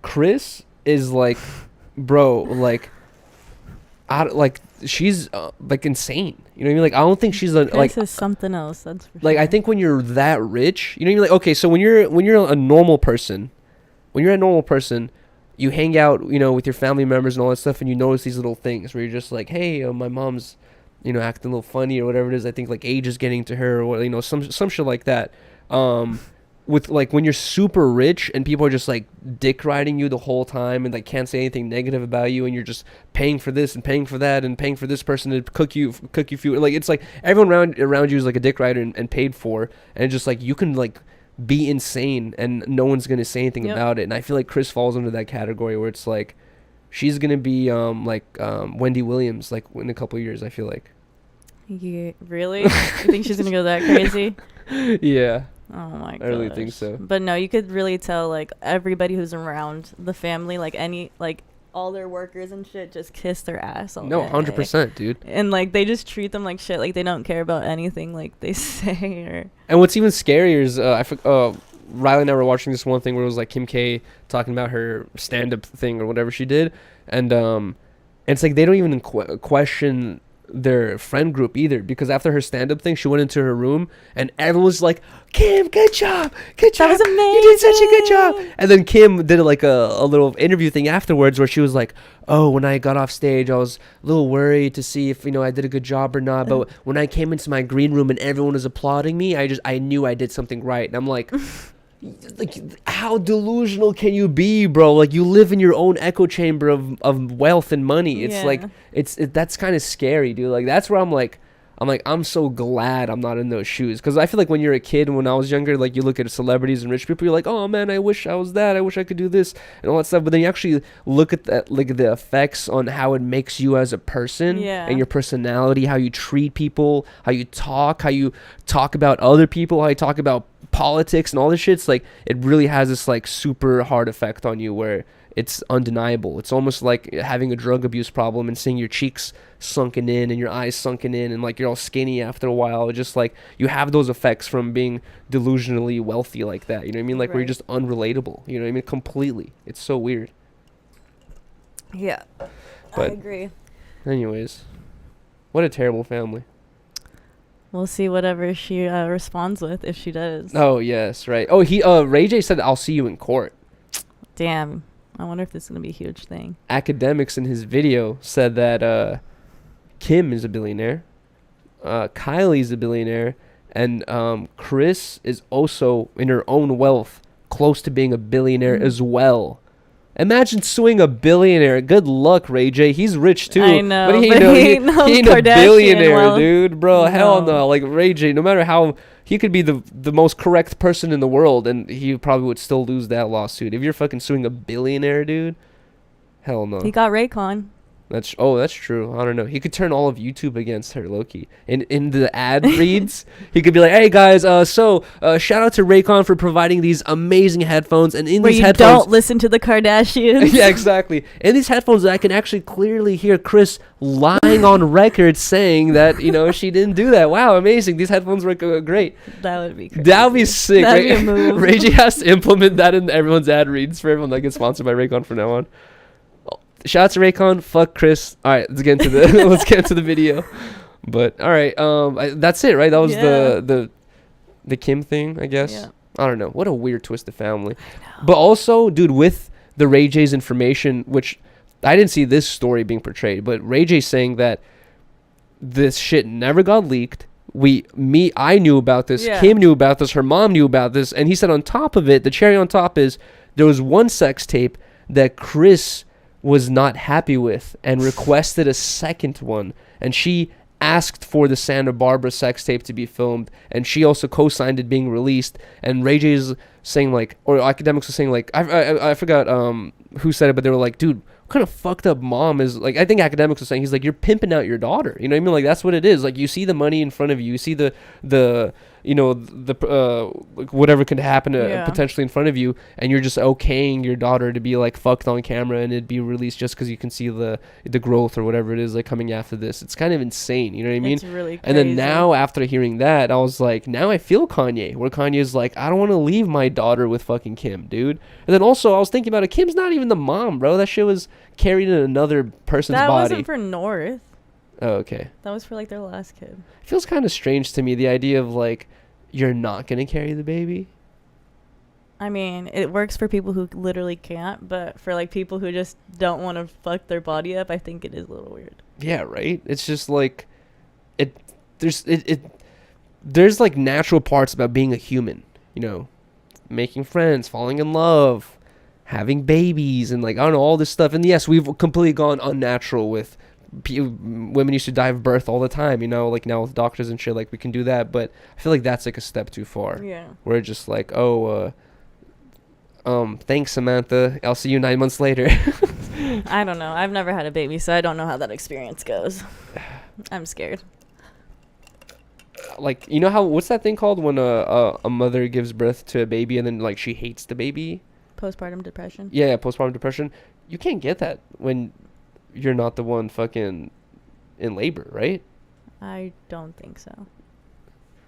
Chris is like, bro, like, she's like insane. You know what I mean? Like I don't think she's Chris is something else. That's for like sure. I think when you're that rich, you know what I mean? Like okay, so when you're a normal person. When you're a normal person, you hang out, you know, with your family members and all that stuff, and you notice these little things where you're just like, hey, my mom's, you know, acting a little funny or whatever it is. I think like age is getting to her, or you know, some shit like that. With like when you're super rich and people are just like dick riding you the whole time and like can't say anything negative about you, and you're just paying for this and paying for that and paying for this person to cook you food. Like it's like everyone around you is like a dick rider and paid for, and it's just like you can like be insane and no one's gonna say anything about it. And I feel like Chris falls under that category where it's like she's gonna be Wendy Williams like in a couple of years. I feel like. Yeah, really? You think she's gonna go that crazy? Yeah. Oh my god. I really think so. But no, you could really tell like everybody who's around the family, like any like all their workers and shit just kiss their ass all day. 100%, dude. And like they just treat them like shit. Like they don't care about anything like they say or. And what's even scarier is Rylee and I were watching this one thing where it was like Kim K talking about her stand-up thing or whatever she did, and it's like they don't even question their friend group either, because after her stand-up thing she went into her room and everyone was like, Kim, good job, that was amazing, you did such a good job. And then Kim did like a little interview thing afterwards where she was like, oh, when I got off stage I was a little worried to see if, you know, I did a good job or not, but when I came into my green room and everyone was applauding me, I knew I did something right. And I'm like how delusional can you be, bro? Like you live in your own echo chamber of wealth and money. It's like that's kind of scary, dude. Like that's where I'm so glad I'm not in those shoes, because I feel like when you're a kid and when I was younger, like you look at celebrities and rich people, you're like, oh man, I wish I was that, I wish I could do this and all that stuff. But then you actually look at that, like the effects on how it makes you as a person and your personality, how you treat people, how you talk about other people, how you talk about politics and all this shit. It's like it really has this like super hard effect on you where it's undeniable. It's almost like having a drug abuse problem and seeing your cheeks sunken in and your eyes sunken in and like you're all skinny after a while. It's just like you have those effects from being delusionally wealthy like that. You know what I mean? Like where you're just unrelatable. You know what I mean? Completely. It's so weird. Yeah, but I agree. Anyways, what a terrible family. We'll see whatever she responds with, if she does. Oh, yes, right. Oh, Ray J said, I'll see you in court. Damn. I wonder if this is going to be a huge thing. Academics in his video said that Kim is a billionaire, Kylie's a billionaire, and Chris is also, in her own wealth, close to being a billionaire as well. Imagine suing a billionaire. Good luck, Ray J. He's rich too. I know, but he ain't a billionaire, dude. Bro, hell no. Like Ray J, no matter how, he could be the most correct person in the world, and he probably would still lose that lawsuit. If you're fucking suing a billionaire, dude, hell no. He got Raycon. That's true. I don't know. He could turn all of YouTube against her, Loki. In the ad reads, he could be like, "Hey guys, shout out to Raycon for providing these amazing headphones." And in where these you headphones, don't listen to the Kardashians. Yeah, exactly. In these headphones, I can actually clearly hear Chris lying on record saying that she didn't do that. Wow, amazing! These headphones work great. That would be crazy. That would be sick. That'd be a move. Ray J has to implement that in everyone's ad reads for everyone that gets sponsored by Raycon from now on. Shout out to Raycon. Fuck Chris. All right, let's get into the video. But all right, that's it, right? That was the Kim thing, I guess. Yeah. I don't know. What a weird twist of family. But also, dude, with the Ray J's information, which I didn't see this story being portrayed, but Ray J saying that this shit never got leaked. I knew about this. Yeah. Kim knew about this. Her mom knew about this, and he said on top of it, the cherry on top is there was one sex tape that Chris was not happy with and requested a second one, and she asked for the Santa Barbara sex tape to be filmed, and she also co-signed it being released. And Ray J is saying, like, or academics were saying, like, I forgot who said it, but they were like, dude, what kind of fucked up mom is, like, I think academics were saying, he's like, you're pimping out your daughter, you know what I mean? Like, that's what it is. Like, you see the money in front of you, you see the like whatever could happen potentially in front of you, and you're just okaying your daughter to be like fucked on camera and it'd be released just because you can see the growth or whatever it is like coming after this. It's kind of insane, you know what I mean? It's really crazy. And then now after hearing that, I was like, now I feel Kanye, where Kanye's like, I don't want to leave my daughter with fucking Kim, dude. And then also I was thinking about it, Kim's not even the mom, bro. That shit was carried in another person's body. That wasn't for North. Oh, okay. That was for like their last kid. It feels kind of strange to me, the idea of like, you're not gonna carry the baby. I mean, it works for people who literally can't, but for like people who just don't want to fuck their body up, I think it is a little weird. Yeah, right. It's just like, there's like natural parts about being a human, making friends, falling in love, having babies, and like I don't know all this stuff. And yes, we've completely gone unnatural with. Women used to die of birth all the time, like now with doctors and shit, like we can do that, but I feel like that's like a step too far. Yeah, we're just like, thanks Samantha, I'll see you 9 months later. I don't know, I've never had a baby, so I don't know how that experience goes. I'm scared. Like, what's that thing called when a mother gives birth to a baby and then like she hates the baby? Postpartum depression. Yeah, postpartum depression. You can't get that when you're not the one fucking in labor, right? I don't think so.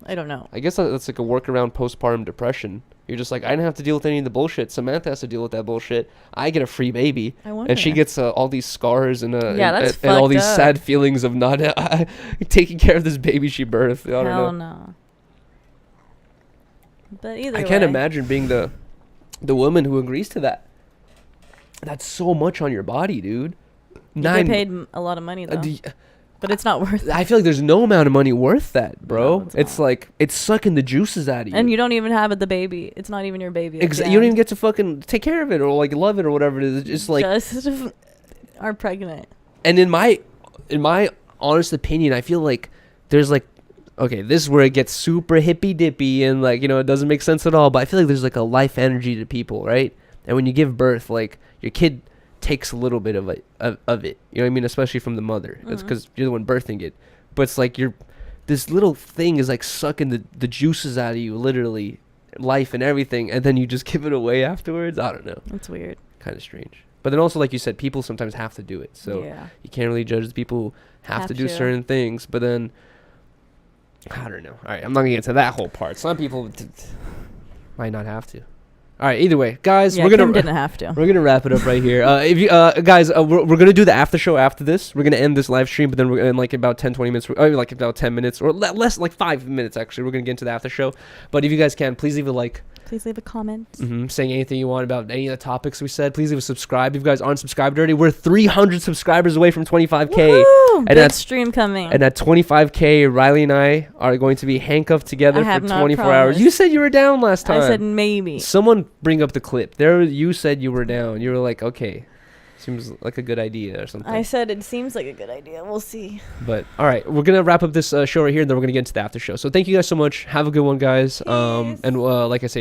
I don't know. I guess that's like a workaround postpartum depression. You're just like, I didn't have to deal with any of the bullshit. Samantha has to deal with that bullshit. I get a free baby. And she gets all these scars and and all these sad feelings of not taking care of this baby she birthed. I don't know. Hell no. But either way. I can't imagine being the woman who agrees to that. That's so much on your body, dude. You get paid a lot of money though, but it's not worth it. I feel like there's no amount of money worth that, bro. No, it's like it's sucking the juices out of you, and you don't even have the baby. It's not even your baby. You don't even get to fucking take care of it or like love it or whatever it is. It's just like are pregnant. And in my honest opinion, I feel like there's like, okay, this is where it gets super hippy dippy and like it doesn't make sense at all. But I feel like there's like a life energy to people, right? And when you give birth, like your kid takes a little bit of it, you know what I mean, especially from the mother. That's because you're the one birthing it, but it's like this little thing is like sucking the juices out of you, literally, life and everything, and then you just give it away afterwards. I don't know, it's weird, kind of strange. But then also, like you said, people sometimes have to do it, so you can't really judge the people who have to do certain things. But then I don't know. All right, I'm not gonna get into that whole part. Some people might not have to. All right. Either way, guys, yeah, Kim didn't have to. We're gonna wrap it up right here. If you guys, we're gonna do the after show after this. We're gonna end this live stream, but then we're in like about 10-20 minutes, like about 10 minutes or less, like 5 minutes actually. We're gonna get into the after show. But if you guys can, please leave a like. Please leave a comment. Saying anything you want about any of the topics we said. Please leave a subscribe. If you guys aren't subscribed already, we're 300 subscribers away from 25K. Woo! And big stream coming. And at 25K, Rylee and I are going to be handcuffed together for 24 hours. You said you were down last time. I said maybe. Someone bring up the clip. There, you said you were down. You were like, okay. Seems like a good idea or something. I said it seems like a good idea. We'll see. But all right, we're gonna wrap up this show right here, and then we're gonna get into the after show. So thank you guys so much. Have a good one, guys. And like I say,